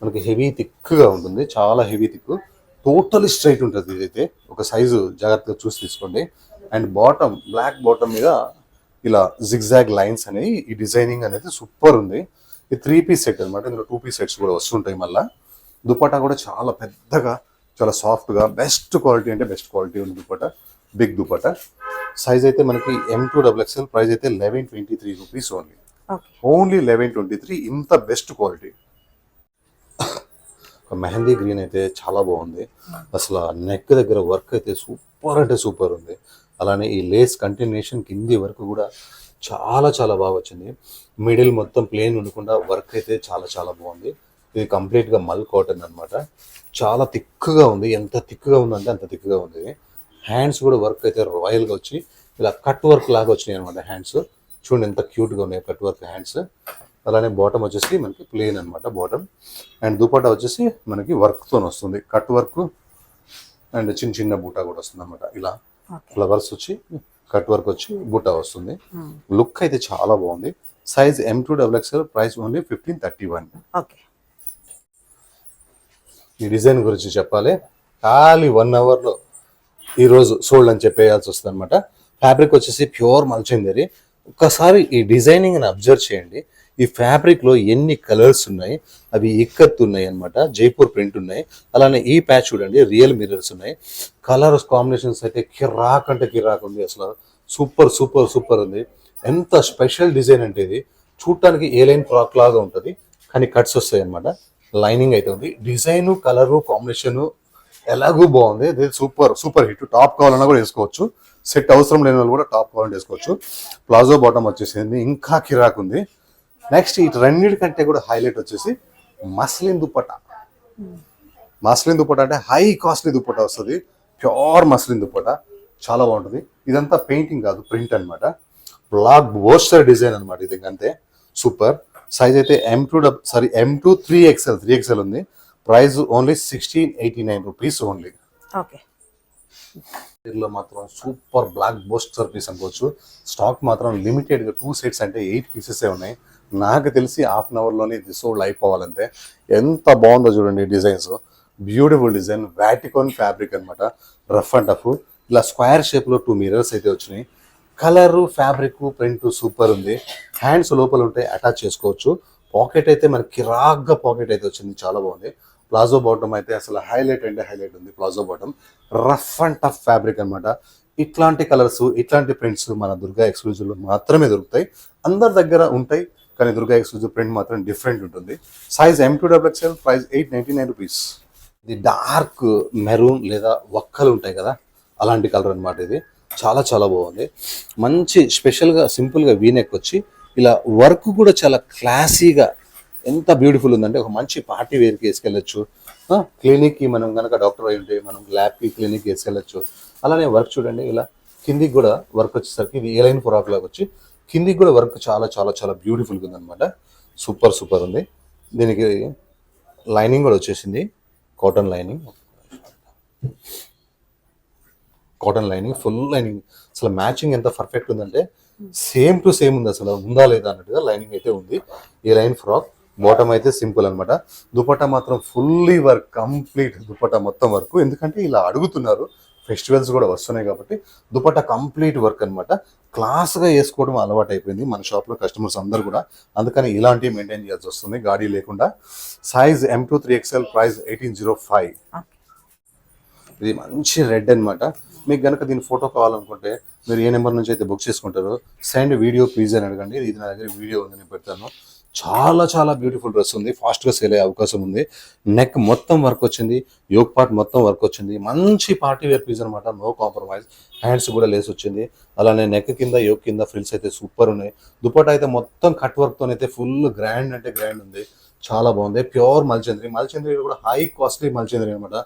Speaker 2: మనకి హెవీ థిక్గా ఉంటుంది, చాలా హెవీ థిక్, టోటలీ స్ట్రైట్ ఉంటుంది. ఇదైతే ఒక సైజు జాగ్రత్తగా చూసి తీసుకోండి. అండ్ బ్లాక్ బాటమ్ మీద ఇలా జిగ్జాగ్ లైన్స్ అనేవి, ఈ డిజైనింగ్ అనేది సూపర్ ఉంది. ఇది 3 పీస్ సెట్ అనమాట, ఇందులో 2 పీస్ సెట్స్ కూడా వస్తుంటాయి. మళ్ళీ దుపట్టా కూడా చాలా పెద్దగా, చాలా సాఫ్ట్గా, బెస్ట్ క్వాలిటీ అంటే బెస్ట్ క్వాలిటీ ఉంది దుపట్టా, బిగ్ దుపట్టా. సైజ్ అయితే మనకి M2 XXL, ప్రైస్ అయితే 1123 రూపీస్ ఓన్లీ 1123. ఇంత బెస్ట్ క్వాలిటీ. మెహందీ గ్రీన్ అయితే చాలా బాగుంది, అసలు నెక్ దగ్గర వర్క్ అయితే సూపర్ అంటే సూపర్ ఉంది. అలానే ఈ లేస్ కంటిన్యూషన్ కింది వరకు కూడా చాలా చాలా బాగా వచ్చింది. మిడిల్ మొత్తం ప్లేన్ ఉండకుండా వర్క్ అయితే చాలా చాలా బాగుంది. ఇది కంప్లీట్గా మల్ కాటన్ అనమాట, చాలా థిక్గా ఉంది. ఎంత థిక్గా ఉందంటే అంత థిక్గా ఉంది. హ్యాండ్స్ కూడా వర్క్ అయితే రాయల్గా వచ్చి ఇలా కట్ వర్క్ లాగా వచ్చినాయి అనమాట. హ్యాండ్స్ చూడండి ఎంత క్యూట్గా ఉన్నాయి కట్ వర్క్ హ్యాండ్స్. అలానే బాటమ్ వచ్చేసి మనకి ప్లెయిన్ అనమాట బాటమ్. అండ్ దుపట్టా వచ్చేసి మనకి వర్క్తో వస్తుంది, కట్ వర్క్ అండ్ చిన్న చిన్న బూటా కూడా వస్తుంది అనమాట. ఇలా ఫ్లవర్స్ వచ్చి కట్ వర్క్ వచ్చి బూటా వస్తుంది. లుక్ అయితే చాలా బాగుంది. Size M2 XXL, price only 1531. ఈ డిజైన్ గురించి చెప్పాలి, ఖాళీ 1 అవర్లో ఈరోజు సోల్డ్ అని చెప్పేయాల్సి వస్తుంది అనమాట. ఫ్యాబ్రిక్ వచ్చేసి ప్యూర్ మల్చిందరి. ఒక్కసారి ఈ డిజైనింగ్ని అబ్జర్వ్ చేయండి, ఈ ఫ్యాబ్రిక్ లో ఎన్ని కలర్స్ ఉన్నాయి, అవి ఇక్కత్ ఉన్నాయి అన్నమాట, జైపూర్ ప్రింట్ ఉన్నాయి. అలానే ఈ ప్యాచ్ చూడండి, రియల్ మిర్రర్స్ ఉన్నాయి. కలర్స్ కాంబినేషన్స్ అయితే కిరాక్ అంటే కిరాక్ ఉంది, అసలు సూపర్ సూపర్ సూపర్ ఉంది. ఎంత స్పెషల్ డిజైన్ అంటే ఇది చూడటానికి ఏ లైన్ ఫ్రాక్ లాగా ఉంటుంది, కానీ కట్స్ వస్తాయి అనమాట. లైనింగ్ అయితే ఉంది, డిజైన్ కలరు కాంబినేషన్ ఎలాగూ బాగుంది. ఇది సూపర్ సూపర్ హిట్. టాప్ కావాలన్నా కూడా వేసుకోవచ్చు, సెట్ అవసరం లేని వాళ్ళు కూడా టాప్ కావాలని వేసుకోవచ్చు. ప్లాజో బాటమ్ వచ్చేసింది, ఇంకా కిరాక్ ఉంది. నెక్స్ట్ ఈ రెండింటి కంటే కూడా హైలైట్ వచ్చేసి మస్లిన్ దుపట్టా. మస్లిన్ దుపట్టా అంటే హై కాస్ట్లీ దుపట్టా వస్తుంది, ప్యూర్ మస్లిన్ దుపట్టా, చాలా బాగుంటుంది. ఇదంతా పెయింటింగ్ కాదు, ప్రింట్ అనమాట. బ్లాక్ బోస్టర్ డిజైన్ అనమాట ఇది, అంతే సూపర్. సైజ్ అయితే M2 3XL ఉంది. Price only 1689 rupees only.
Speaker 3: Okay,
Speaker 2: దీనిలో మాత్రం సూపర్ బ్లాక్ బోస్టర్ పీస్ అనుకోవచ్చు. స్టాక్ మాత్రం లిమిటెడ్ గా 2 సెట్స్ అంటే 8 పీసెస్ ఉన్నాయి. నాకు తెలిసి హాఫ్ అన్ అవర్ లోనే ఇది సోల్డ్ అయిపోవాలంటే. ఎంత బాగుందో చూడండి డిజైన్స్, బ్యూటిఫుల్ డిజైన్, వాటికాన్ ఫ్యాబ్రిక్ అనమాట, రఫ్ అండ్ టఫ్. ఇలా స్క్వేర్ షేప్ లో 2 మిర్రర్స్ అయితే వచ్చినాయి. కలరు ఫ్యాబ్రిక్ ప్రింట్ సూపర్ ఉంది. హ్యాండ్స్ లోపల ఉంటాయి, అటాచ్ చేసుకోవచ్చు. పాకెట్ అయితే మనకి కిరాక్గా పాకెట్ అయితే వచ్చింది, చాలా బాగుంది. ప్లాజో బాటమ్ అయితే అసలు హైలైట్ అంటే హైలైట్ ఉంది. Palazzo bottom rough and tough fabric అనమాట. ఇట్లాంటి కలర్స్, ఇట్లాంటి ప్రింట్స్ మన దుర్గా ఎక్స్క్లూజివ్ లో మాత్రమే దొరుకుతాయి. అందరి దగ్గర ఉంటాయి, కానీ దుర్గా ఎక్స్క్లూజివ్ ప్రింట్ మాత్రం డిఫరెంట్ ఉంటుంది. Size M2XL, price 899 rupees. ఇది డార్క్ మెరూన్ లేదా వక్కలు ఉంటాయి కదా, అలాంటి కలర్ అనమాట. ఇది చాలా చాలా బాగుంది. మంచి స్పెషల్గా సింపుల్గా వీనెక్ వచ్చి ఇలా వర్క్ కూడా చాలా క్లాసీగా ఎంత బ్యూటిఫుల్ ఉందంటే ఒక మంచి పార్టీ వేర్కి వేసుకెళ్ళచ్చు. క్లినిక్కి మనం కనుక డాక్టర్ అయి ఉంటే మనం ల్యాబ్కి క్లినిక్కి వేసుకెళ్ళచ్చు. అలానే వర్క్ చూడండి, ఇలా కిందికి కూడా వర్క్ వచ్చేసరికి ఇది ఏ లైన్ ఫ్రాక్ లాగా వచ్చి కిందికి కూడా వర్క్ చాలా చాలా చాలా బ్యూటిఫుల్గా ఉందన్నమాట. సూపర్ సూపర్ ఉంది. దీనికి లైనింగ్ కూడా వచ్చేసింది, cotton lining, cotton lining, full lining. అసలు మ్యాచింగ్ ఎంత పర్ఫెక్ట్ ఉందంటే సేమ్ టు సేమ్ ఉంది, అసలు ఉందా లేదా అన్నట్టుగా లైనింగ్ అయితే ఉంది. ఈ లైన్ ఫ్రాక్ బాటమ్ అయితే సింపుల్ అనమాట. దుపట్టా మాత్రం ఫుల్లీ వర్క్, కంప్లీట్ దుపట్టా మొత్తం వర్క్. ఎందుకంటే ఇలా అడుగుతున్నారు, ఫెస్టివల్స్ కూడా వస్తున్నాయి కాబట్టి దుపట్టా కంప్లీట్ వర్క్ అనమాట. క్లాస్గా వేసుకోవడం అలవాటు అయిపోయింది మన షాప్లో కస్టమర్స్ అందరు కూడా, అందుకని ఇలాంటివి మెయింటైన్ చేయాల్సి వస్తుంది గాడి లేకుండా. Size M2 3XL, price 1805. ఇది మంచి రెడ్ అనమాట. మీకు కనుక దీని ఫోటో కావాలనుకుంటే మీరు ఏ నెంబర్ నుంచి అయితే బుక్ చేసుకుంటారో సెండ్ వీడియో ప్లీజ్ అని అడగండి. ఇది నా దగ్గర వీడియో ఉంది, నేను పెడతాను. చాలా చాలా బ్యూటిఫుల్ డ్రెస్ ఉంది, ఫాస్ట్గా సేల్ అయ్యే అవకాశం ఉంది. నెక్ మొత్తం వర్క్ వచ్చింది, యోక్ పార్ట్ మొత్తం వర్క్ వచ్చింది. మంచి పార్టీ వేర్ పీస్ అనమాట, నో కాంప్రమైజ్. హ్యాండ్స్ కూడా లేస్ వచ్చింది. అలానే నెక్ కింద యోక్ కింద ఫ్రిల్స్ అయితే సూపర్ ఉన్నాయి. దుపట్టా అయితే మొత్తం కట్ వర్క్తో అయితే ఫుల్ గ్రాండ్ అంటే గ్రాండ్ ఉంది, చాలా బాగుంది. ప్యూర్ మల్చంద్రి, మల్చంద్రి కూడా హై కాస్ట్లీ మల్చంద్రి అనమాట.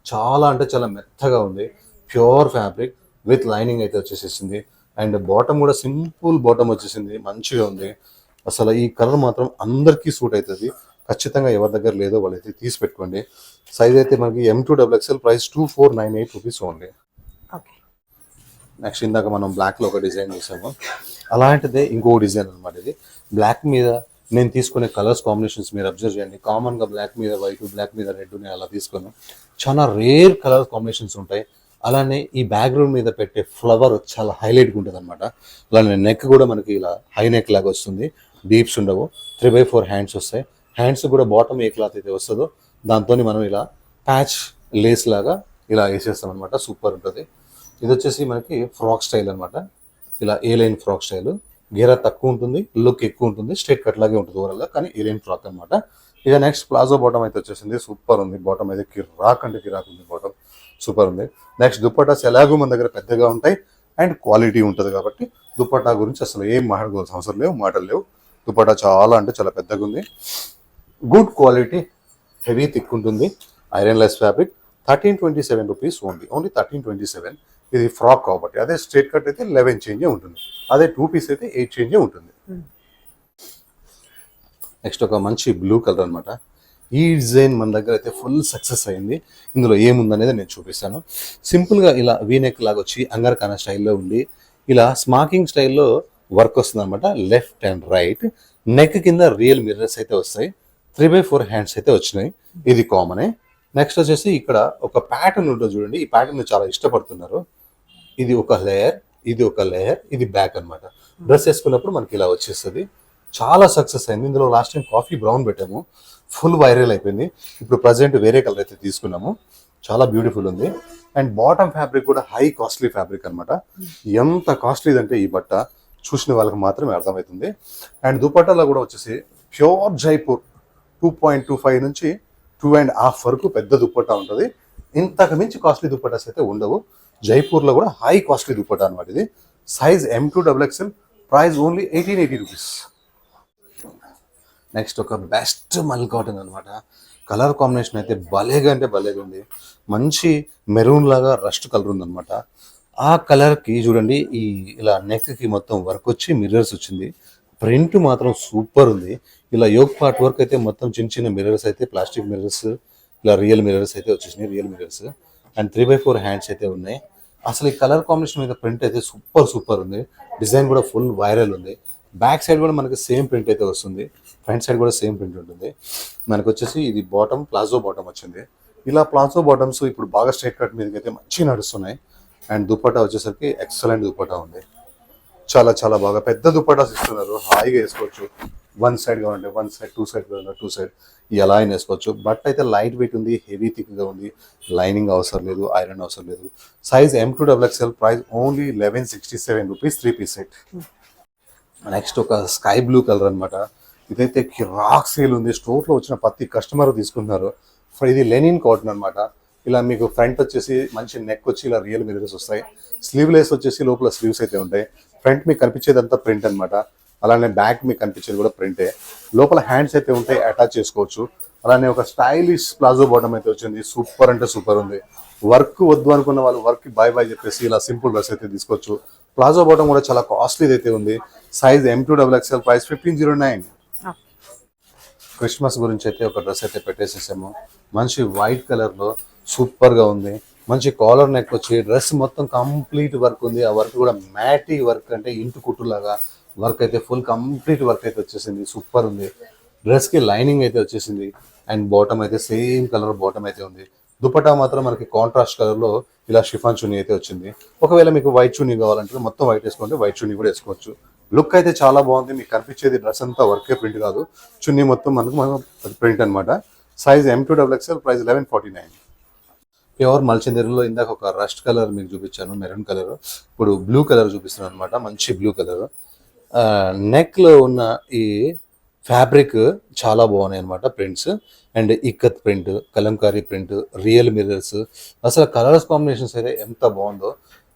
Speaker 2: చాలా అంటే చాలా మెత్తగా ఉంది, ప్యూర్ ఫ్యాబ్రిక్ విత్ లైనింగ్ అయితే వచ్చేసేసింది. అండ్ బాటమ్ కూడా సింపుల్ బాటమ్ వచ్చేసింది, మంచిగా ఉంది. అసలు ఈ కలర్ మాత్రం అందరికీ సూట్ అవుతుంది. ఖచ్చితంగా ఎవరి దగ్గర లేదో వాళ్ళైతే తీసి పెట్టుకోండి. సైజ్ అయితే మనకి M2XL, price 2498 rupees only.
Speaker 3: Okay,
Speaker 2: next ఇందాక మనం బ్లాక్లో ఒక డిజైన్ చూసాము, అలాంటిదే ఇంకో డిజైన్ అనమాట. ఇది బ్లాక్ మీద నేను తీసుకునే కలర్స్ కాంబినేషన్స్ మీరు అబ్జర్వ్ చేయండి. కామన్గా బ్లాక్ మీద వైట్, బ్లాక్ మీద రెడ్ అలా తీసుకుని చాలా రేర్ కలర్ కాంబినేషన్స్ ఉంటాయి. అలానే ఈ బ్యాక్గ్రౌండ్ మీద పెట్టే ఫ్లవర్ చాలా హైలైట్గా ఉంటుంది అనమాట. అలానే నెక్ కూడా మనకి ఇలా హై నెక్ లాగా వస్తుంది, డీప్స్ ఉండవు. 3/4 హ్యాండ్స్ వస్తాయి. హ్యాండ్స్ కూడా బాటమ్ ఏ క్లాత్ అయితే వస్తుందో దాంతో మనం ఇలా ప్యాచ్ లేస్ లాగా ఇలా వేసేస్తాం అనమాట, సూపర్ ఉంటుంది. ఇది వచ్చేసి మనకి ఫ్రాక్ స్టైల్ అనమాట. ఇలా ఏ లైన్ ఫ్రాక్ స్టైల్, గేరా తక్కువ ఉంటుంది, లుక్ ఎక్కువ ఉంటుంది, స్ట్రైట్ కట్ లాగే ఉంటుంది ఓవరాల్గా, కానీ ఏ లైన్ ఫ్రాక్ అనమాట. ఇక నెక్స్ట్ ప్లాజో బాటమ్ అయితే వచ్చేసింది, సూపర్ ఉంది. బాటమ్ అయితే కిరాక్ అంటే కిరాక్ ఉంది, బాటమ్ సూపర్ ఉంది. నెక్స్ట్ దుపట్టాస్ ఎలాగో మన దగ్గర పెద్దగా ఉంటాయి అండ్ క్వాలిటీ ఉంటుంది కాబట్టి దుపట్టా గురించి అసలు ఏం మాట్లాడుకోవాల్సిన అవసరం లేవు, మాటలు లేవు. దుపట్టా చాలా అంటే చాలా పెద్దగా ఉంది, గుడ్ క్వాలిటీ, హెవీ థిక్ ఉంటుంది, iron less fabric. 1327 rupees only, 1327. ఇది ఫ్రాక్ కాబట్టి, అదే స్ట్రైట్ కట్ అయితే 11 చేంజే ఉంటుంది, అదే 2 పీస్ అయితే 8 చేంజే ఉంటుంది. నెక్స్ట్ ఒక మంచి బ్లూ కలర్ అనమాట. ఈ డిజైన్ మన దగ్గర అయితే ఫుల్ సక్సెస్ అయింది. ఇందులో ఏముందనేది నేను చూపిస్తాను. సింపుల్గా ఇలా వీనెక్ లాగా వచ్చి అంగర్ఖానా స్టైల్లో ఉండి ఇలా స్మాకింగ్ స్టైల్లో వర్క్ వస్తుంది అనమాట. లెఫ్ట్ అండ్ రైట్ నెక్ కింద రియల్ మిర్రర్స్ అయితే వస్తాయి. 3/4 హ్యాండ్స్ అయితే వచ్చినాయి, ఇది కామనే. నెక్స్ట్ వచ్చేసి ఇక్కడ ఒక ప్యాటర్న్ ఉంటుంది చూడండి, ఈ ప్యాటర్న్ చాలా ఇష్టపడుతున్నారు. ఇది ఒక లేయర్, ఇది ఒక లేయర్, ఇది బ్యాక్ అనమాట. డ్రెస్ వేసుకున్నప్పుడు మనకి ఇలా వచ్చేస్తుంది. చాలా సక్సెస్ అయింది. ఇందులో లాస్ట్ టైం కాఫీ బ్రౌన్ పెట్టాము, ఫుల్ వైరల్ అయిపోయింది. ఇప్పుడు ప్రజెంట్ వేరే కలర్ అయితే తీసుకున్నాము, చాలా బ్యూటిఫుల్ ఉంది. అండ్ బాటమ్ ఫ్యాబ్రిక్ కూడా హై కాస్ట్లీ ఫ్యాబ్రిక్ అనమాట. ఎంత కాస్ట్లీ అంటే ఈ బట్ట చూసిన వాళ్ళకి మాత్రమే అర్థమవుతుంది. అండ్ దుపట్టాలో కూడా వచ్చేసి ప్యూర్ జైపూర్ 2.25 నుంచి 2.5 వరకు పెద్ద దుపట్టా ఉంటుంది. ఇంతకు మించి కాస్ట్లీ దుపట్టాస్ అయితే ఉండవు. జైపూర్లో కూడా హై కాస్ట్లీ దుపట్టా అనమాట ఇది. Size M2XXL, price only 1880 rupees. Next ఒక బెస్ట్ మల్ కాటన్ అనమాట. కలర్ కాంబినేషన్ అయితే భలేగా అంటే భలేగా ఉంది. మంచి మెరూన్ లాగా రస్ట్ కలర్ ఉందన్నమాట. ఆ కలర్కి చూడండి ఈ ఇలా నెక్కి మొత్తం వర్క్ వచ్చి మిర్రర్స్ వచ్చింది. ప్రింట్ మాత్రం సూపర్ ఉంది. ఇలా యోగ్ పార్ట్ వర్క్ అయితే మొత్తం చిన్న చిన్న మిర్రర్స్ అయితే ప్లాస్టిక్ మిర్రర్స్, ఇలా రియల్ మిర్రర్స్ అయితే వచ్చేసినాయి, real mirrors. And 3x4 hands అయితే ఉన్నాయి. అసలు ఈ కలర్ కాంబినేషన్ మీద ప్రింట్ అయితే సూపర్ ఉంది. డిజైన్ కూడా ఫుల్ వైరల్ ఉంది. బ్యాక్ సైడ్ కూడా మనకి సేమ్ ప్రింట్ అయితే వస్తుంది, ఫ్రంట్ సైడ్ కూడా సేమ్ ప్రింట్ ఉంటుంది. మనకు వచ్చేసి ఇది బాటమ్ ప్లాజో బాటమ్ వచ్చింది. ఇలా ప్లాజో బాటమ్స్ ఇప్పుడు బాగా స్ట్రైట్ కట్ మీదకి అయితే మంచిగా నడుస్తున్నాయి. అండ్ దుపట్టా వచ్చేసరికి ఎక్సలెంట్ దుపట్టా ఉంది. చాలా బాగా పెద్ద దుపట్టాస్ ఇస్తున్నారు, హాయిగా వేసుకోవచ్చు. వన్ సైడ్ కావాలంటే వన్ సైడ్, టూ సైడ్ కావాలంటే టూ సైడ్, ఎలా అయినా వేసుకోవచ్చు. బట్ అయితే లైట్ వెయిట్ ఉంది, హెవీ థిక్గా ఉంది. లైనింగ్ అవసరం లేదు, ఐరన్ అవసరం లేదు. Size M2XXL, price only 1167 rupees, 3 piece set. Next ఒక స్కై బ్లూ కలర్ అనమాట. ఇదైతే కిరాక్ సేల్ ఉంది. స్టోర్లో వచ్చిన ప్రతి కస్టమర్ తీసుకున్నారు. ఇది లెనిన్ కాటన్ అనమాట. ఇలా మీకు ఫ్రంట్ వచ్చేసి మంచి నెక్ వచ్చి ఇలా రియల్ మిర్రర్స్ వస్తాయి. స్లీవ్లెస్ వచ్చేసి లోపల స్లీవ్స్ అయితే ఉంటాయి. ఫ్రంట్ మీకు కనిపించేదంతా ప్రింట్ అనమాట. అలానే బ్యాక్ మీకు కనిపించేది కూడా ప్రింటే. లోపల హ్యాండ్స్ అయితే ఉంటాయి, అటాచ్ చేసుకోవచ్చు. అలానే ఒక స్టైలిష్ ప్లాజో బాటమ్ అయితే వచ్చింది. సూపర్ అంటే సూపర్ ఉంది. వర్క్ వద్దు అనుకున్న వాళ్ళు వర్క్ బాయ్ చెప్పేసి ఇలా సింపుల్ డ్రెస్ అయితే తీసుకోవచ్చు. ప్లాజో బాటమ్ కూడా చాలా కాస్ట్లీది అయితే ఉంది. Size M2XXL, price 1509. క్రిస్మస్ గురించి అయితే ఒక డ్రెస్ అయితే పెట్టేసేసాము. మంచి వైట్ కలర్లో సూపర్గా ఉంది. మంచి కాలర్ నెక్ వచ్చి డ్రెస్ మొత్తం కంప్లీట్ వర్క్ ఉంది. ఆ వర్క్ కూడా మ్యాటీ వర్క్, అంటే ఇంటి కుట్టులాగా వర్క్ అయితే ఫుల్ కంప్లీట్ వర్క్ అయితే వచ్చేసింది. సూపర్ ఉంది. డ్రెస్కి లైనింగ్ అయితే వచ్చేసింది. అండ్ బాటమ్ అయితే సేమ్ కలర్ బాటమ్ అయితే ఉంది. దుపట్టా మాత్రం మనకి కాంట్రాస్ట్ కలర్లో ఇలా షిఫాన్ చున్నీ అయితే వచ్చింది. ఒకవేళ మీకు వైట్ చున్నీ కావాలంటే మొత్తం వైట్ వేసుకుంటే వైట్ చున్నీ కూడా వేసుకోవచ్చు. లుక్ అయితే చాలా బాగుంది. మీకు కనిపించేది డ్రెస్ అంతా వర్కే, ప్రింట్ కాదు. చున్నీ మొత్తం మనకు ప్రింట్ అనమాట. Size M2XXL, price 1149. ప్యూర్ మల్చందరిలో ఇందాక ఒక రస్ట్ కలర్ మీకు చూపించాను, మెరూన్ కలర్. ఇప్పుడు బ్లూ కలర్ చూపిస్తున్నాను అనమాట. మంచి బ్లూ కలర్. నెక్లో ఉన్న ఈ ఫ్యాబ్రిక్ చాలా బాగున్నాయి అనమాట prints. And ikat print, Kalamkari print, real mirrors, అసలు కలర్స్ కాంబినేషన్స్ అయితే ఎంత బాగుందో.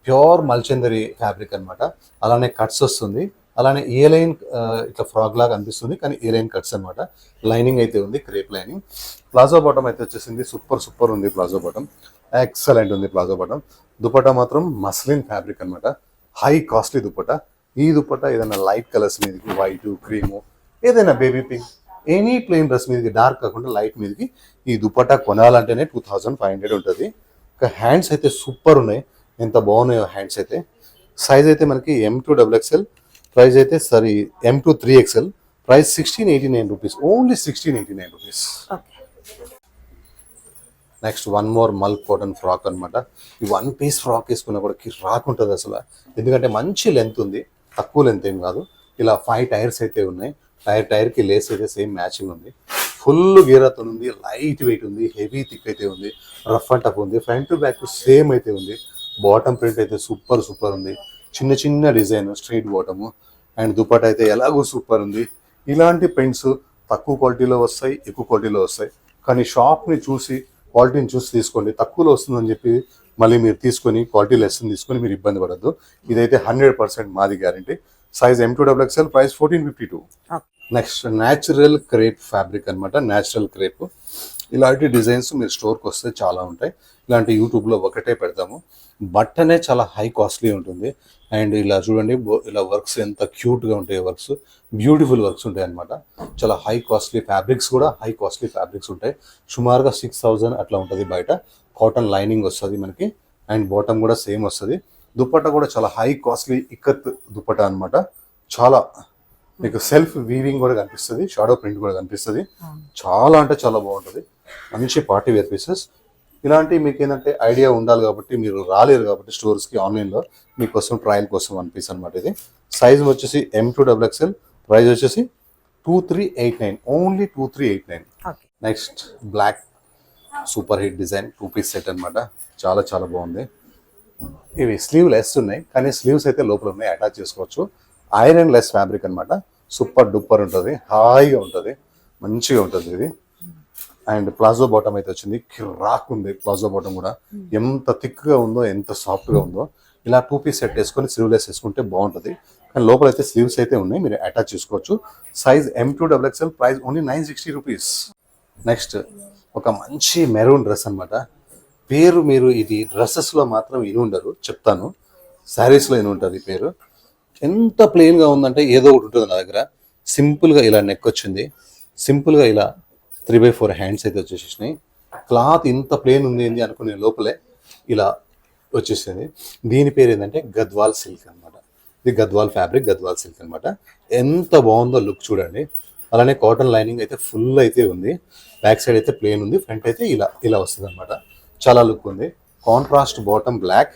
Speaker 2: ప్యూర్ మల్చందరి ఫ్యాబ్రిక్ అనమాట. అలానే కట్స్ వస్తుంది. అలానే ఏ లైన్ ఇట్లా ఫ్రాక్ లాగా అనిపిస్తుంది, కానీ ఏ లైన్ కట్స్ అనమాట. లైనింగ్ అయితే ఉంది, క్రేప్ లైనింగ్. ప్లాజో బాటమ్ అయితే వచ్చేసింది. సూపర్ ఉంది ప్లాజో బాటమ్. ఎక్సలెంట్ ఉంది ప్లాజో బాటమ్. దుపట్టా మాత్రం మస్లిన్ ఫ్యాబ్రిక్ అనమాట. High costly dupatta. ఈ దుపట్టా ఏదైనా లైట్ కలర్స్ మీదకి, వైట్, క్రీము, ఏదైనా baby pink, any plain dress మీదకి, డార్క్ కాకుండా లైట్ మీదకి ఈ దుపట్టా కొనాలంటేనే 2500 ఉంటుంది. ఇంకా హ్యాండ్స్ అయితే సూపర్ ఉన్నాయి. ఎంత బాగున్నాయో హ్యాండ్స్ అయితే. సైజ్ అయితే మనకి M2XXL, ప్రైస్ అయితే M2XXL, price 1689 rupees, only 1689 rupees. Next one more మల్క్ కాటన్ ఫ్రాక్ అనమాట. ఈ వన్ పీస్ ఫ్రాక్ వేసుకున్నా కూడా కిరాక్ ఉంటుంది అసలు. ఎందుకంటే మంచి లెంత్ ఉంది, తక్కువ లెంత్ ఏం కాదు. ఇలా 5 టైర్స్ అయితే ఉన్నాయి. టైర్కి లేస్ అయితే సేమ్ మ్యాచింగ్ ఉంది. ఫుల్ గీరతో ఉంది, లైట్ వెయిట్ ఉంది, హెవీ థిక్ అయితే ఉంది, రఫ్ అండ్ టఫ్ ఉంది. ఫ్రంట్ టు బ్యాక్ సేమ్ అయితే ఉంది. బాటమ్ ప్రింట్ అయితే సూపర్ ఉంది. చిన్న design, straight bottom. And dupatta అయితే ఎలాగో సూపర్ ఉంది. ఇలాంటి ప్రింట్స్ తక్కువ క్వాలిటీలో వస్తాయి, ఎక్కువ క్వాలిటీలో వస్తాయి. కానీ షాప్ని చూసి, క్వాలిటీని చూసి తీసుకోండి. తక్కువలో వస్తుందని చెప్పి మళ్ళీ మీరు తీసుకొని క్వాలిటీ లెస్ తీసుకొని మీరు ఇబ్బంది పడద్దు. ఇదైతే 100% మాది guarantee. Size M2XXL, price 1452. Next natural crepe fabric అనమాట. Natural crepe. ఇలాంటి డిజైన్స్ మీరు స్టోర్కి వస్తే చాలా ఉంటాయి. ఇలాంటి యూట్యూబ్లో ఒకటే పెడతాము. బట్టనే చాలా హై కాస్ట్లీ ఉంటుంది. అండ్ ఇలా చూడండి, ఇలా వర్క్స్ ఎంత క్యూట్గా ఉంటాయి. వర్క్స్ బ్యూటిఫుల్ వర్క్స్ ఉంటాయి అనమాట. చాలా హై కాస్ట్లీ ఫ్యాబ్రిక్స్ కూడా హై కాస్ట్లీ ఫ్యాబ్రిక్స్ ఉంటాయి. సుమారుగా 6000 అట్లా ఉంటుంది బయట. కాటన్ లైనింగ్ వస్తుంది మనకి. అండ్ బాటమ్ కూడా సేమ్ వస్తుంది. దుపట్టా కూడా చాలా హై కాస్ట్లీ ఇక్కత్ దుపట్టా అనమాట. చాలా మీకు సెల్ఫ్ వీవింగ్ కూడా కనిపిస్తుంది, షాడో ప్రింట్ కూడా కనిపిస్తుంది. చాలా అంటే చాలా బాగుంటుంది. మంచి పార్టీ వేర్ పీసెస్. ఇలాంటివి మీకు ఏంటంటే ఐడియా ఉండాలి కాబట్టి, మీరు రాలేరు కాబట్టి స్టోర్స్కి, ఆన్లైన్లో మీకోసం ట్రయల్ కోసం 1 పీస్ అనమాట ఇది. సైజ్ వచ్చేసి M2XXL, ప్రైస్ వచ్చేసి 2389, only 2389.
Speaker 3: Okay.
Speaker 2: Next black super hit design 2 piece set అన్నమాట. చాలా చాలా బాగుంది. ఇవి స్లీవ్ లెస్ ఉన్నాయి, కానీ స్లీవ్స్ అయితే లోపల ఉన్నాయి, అటాచ్ చేసుకోవచ్చు. ఐరన్ లెస్ ఫ్యాబ్రిక్ అన్నమాట. సూపర్ డూపర్ ఉంటుంది, హాయిగా ఉంటుంది, మంచిగా ఉంటుంది ఇది. అండ్ ప్లాజో బాటమ్ అయితే వచ్చింది, కిరాక్ ఉంది ప్లాజో బాటమ్ కూడా. ఎంత థిక్గా ఉందో, ఎంత సాఫ్ట్గా ఉందో. ఇలా 2 పీస్ సెట్ వేసుకొని స్లీవ్లెస్ వేసుకుంటే బాగుంటుంది. కానీ లోపల అయితే స్లీవ్స్ అయితే ఉన్నాయి, మీరు అటాచ్ చేసుకోవచ్చు. Size M2XXL, price only 960 rupees. Next ఒక మంచి మెరూన్ డ్రెస్ అన్నమాట. పేరు మీరు ఇది డ్రెస్సెస్లో మాత్రం ఇని ఉండరు, చెప్తాను, శారీస్లో ఇని ఉంటుంది పేరు. ఎంత ప్లెయిన్గా ఉందంటే ఏదో ఒకటి ఉంటుంది నా దగ్గర. సింపుల్గా ఇలా నెక్ వచ్చింది, సింపుల్గా ఇలా 3/4 హ్యాండ్స్ అయితే వచ్చేసేసినాయి. క్లాత్ ఇంత ప్లెయిన్ ఉంది ఏంది అనుకునే లోపలే ఇలా వచ్చేసింది. దీని పేరు ఏంటంటే గద్వాల్ సిల్క్ అనమాట. ఇది గద్వాల్ ఫ్యాబ్రిక్, గద్వాల్ సిల్క్ అనమాట. ఎంత బాగుందో లుక్ చూడండి. అలానే కాటన్ లైనింగ్ అయితే ఫుల్ అయితే ఉంది. బ్యాక్ సైడ్ అయితే ప్లెయిన్ ఉంది, ఫ్రంట్ అయితే ఇలా ఇలా వస్తుంది అనమాట. చాలా లుక్ ఉంది. Contrast bottom black.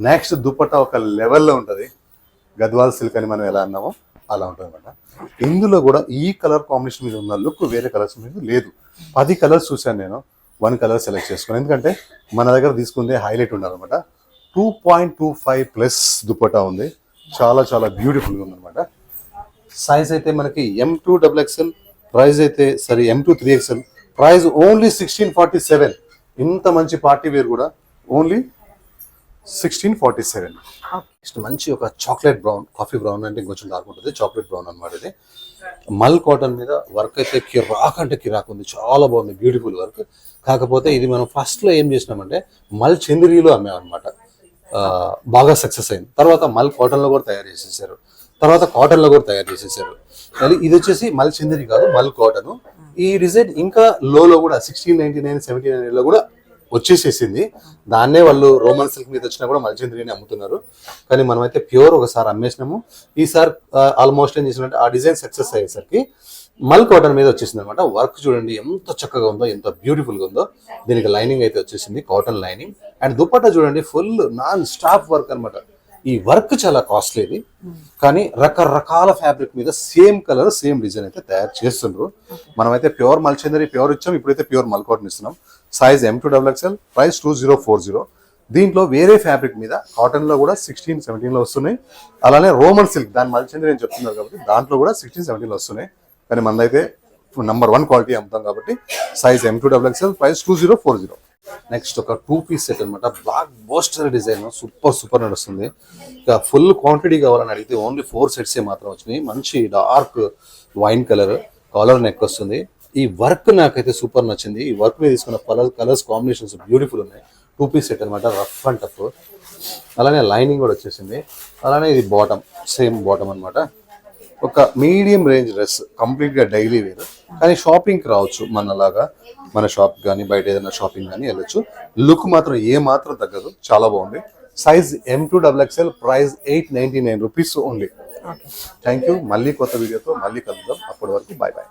Speaker 2: Next dupatta ఒక లెవెల్లో ఉంటుంది. గద్వాల్ సిల్క్ అని మనం ఎలా అన్నామో అలా ఉంటుంది అనమాట. ఇందులో కూడా ఈ కలర్ కాంబినేషన్ మీద ఉన్న లుక్ వేరే కలర్స్ మీద లేదు. 10 కలర్స్ చూశాను నేను, 1 కలర్ సెలెక్ట్ చేసుకున్నాను. ఎందుకంటే మన దగ్గర తీసుకుందే హైలైట్ ఉండాలన్నమాట. 2.25 ప్లస్ దుపట్టా ఉంది. చాలా చాలా బ్యూటిఫుల్గా ఉందన్నమాట. సైజ్ అయితే మనకి M2XXL, ప్రైస్ అయితే M2 ప్రైస్ ఓన్లీ 1647. ఇంత మంచి పార్టీ వేర్ కూడా ఓన్లీ 1647. నెక్స్ట్ మంచి ఒక చాక్లెట్ బ్రౌన్, కాఫీ బ్రౌన్ అంటే ఇంకొంచెం డార్క్ ఉంటుంది, చాక్లెట్ బ్రౌన్ అనమాట. ఇది మల్ కాటన్ మీద వర్క్ అయితే కిరాక్ అంటే కిరాక్ ఉంది, చాలా బాగుంది, బ్యూటిఫుల్ వర్క్. కాకపోతే ఇది మనం ఫస్ట్లో ఏం చేసినామంటే మల్ చంద్రీలో అమ్మామన్నమాట. బాగా సక్సెస్ అయింది. తర్వాత మల్ కాటన్లో కూడా తయారు చేసేసారు, తర్వాత కాటన్లో కూడా తయారు చేసేసారు. ఇది వచ్చేసి మల్ చంద్రి కాదు, మల్ కాటన్. ఈ డిజైన్ ఇంకా లోలో కూడా 1699, 1799లో కూడా వచ్చేసేసింది. దాన్నే వాళ్ళు రోమన్ సిల్క్ మీద వచ్చినా కూడా మల్చంద్రిని అమ్ముతున్నారు. కానీ మనమైతే ప్యూర్ ఒకసారి అమ్మేసినాము. ఈసారి ఆల్మోస్ట్ ఏం చేసినట్టు ఆ డిజైన్ సక్సెస్ అయ్యేసరికి మల్ కాటన్ మీద వచ్చేసింది అనమాట. వర్క్ చూడండి ఎంత చక్కగా ఉందో, ఎంత బ్యూటిఫుల్గా ఉందో. దీనికి లైనింగ్ అయితే వచ్చేసింది, కాటన్ లైనింగ్. అండ్ దుపట్టా చూడండి ఫుల్ నాన్ స్టాప్ వర్క్ అనమాట. ఈ వర్క్ చాలా కాస్ట్లీది, కానీ రకరకాల ఫ్యాబ్రిక్ మీద సేమ్ కలర్ సేమ్ డిజైన్ అయితే తయారు చేస్తుండ్రు. మనమైతే ప్యూర్ మల్చందరి ప్యూర్ ఇచ్చాం, ఇప్పుడైతే ప్యూర్ మల్ కాటన్ ఇస్తున్నాం. Size M2XXL, price 2040. దీంట్లో వేరే ఫ్యాబ్రిక్ మీద కాటన్లో కూడా 16, 17లో వస్తున్నాయి. అలానే రోమన్ సిల్క్, దాని మల్చందరి అని చెప్తున్నారు కాబట్టి దాంట్లో కూడా 16, 17లో వస్తున్నాయి. కానీ మనదైతే నంబర్ 1 క్వాలిటీ అమ్ముతాం కాబట్టి సైజ్ M2XXL, ప్రైస్ 2040. నెక్స్ట్ ఒక 2 పీస్ సెట్ అనమాట. బ్లాక్ బోస్టర్ డిజైన్, సూపర్ నడుస్తుంది. ఇక ఫుల్ క్వాంటిటీ కావాలని అడిగితే ఓన్లీ 4 సెట్సే మాత్రం వచ్చినాయి. మంచి dark wine colour, collar neck వస్తుంది. ఈ వర్క్ నాకైతే సూపర్ నచ్చింది. ఈ వర్క్ మీద తీసుకున్న కలర్స్ కాంబినేషన్స్ బ్యూటిఫుల్ ఉన్నాయి. 2 పీస్ సెట్ అనమాట, రఫ్ అండ్ టఫ్. అలానే లైనింగ్ కూడా వచ్చేసింది. అలానే ఇది బాటమ్, సేమ్ బాటమ్ అనమాట. ఒక మీడియం రేంజ్ డ్రెస్, కంప్లీట్గా డైలీ వేర్, కానీ షాపింగ్కి రావచ్చు మనలాగా. మన షాప్ కానీ బయట ఏదైనా షాపింగ్ కానీ వెళ్ళొచ్చు. లుక్ మాత్రం ఏ మాత్రం తగ్గదు, చాలా బాగుంది. Size M2XXL, price 899 rupees only. Thank you. మళ్ళీ కొత్త వీడియోతో మళ్ళీ కలుద్దాం. అప్పటి వరకు బాయ్ బాయ్.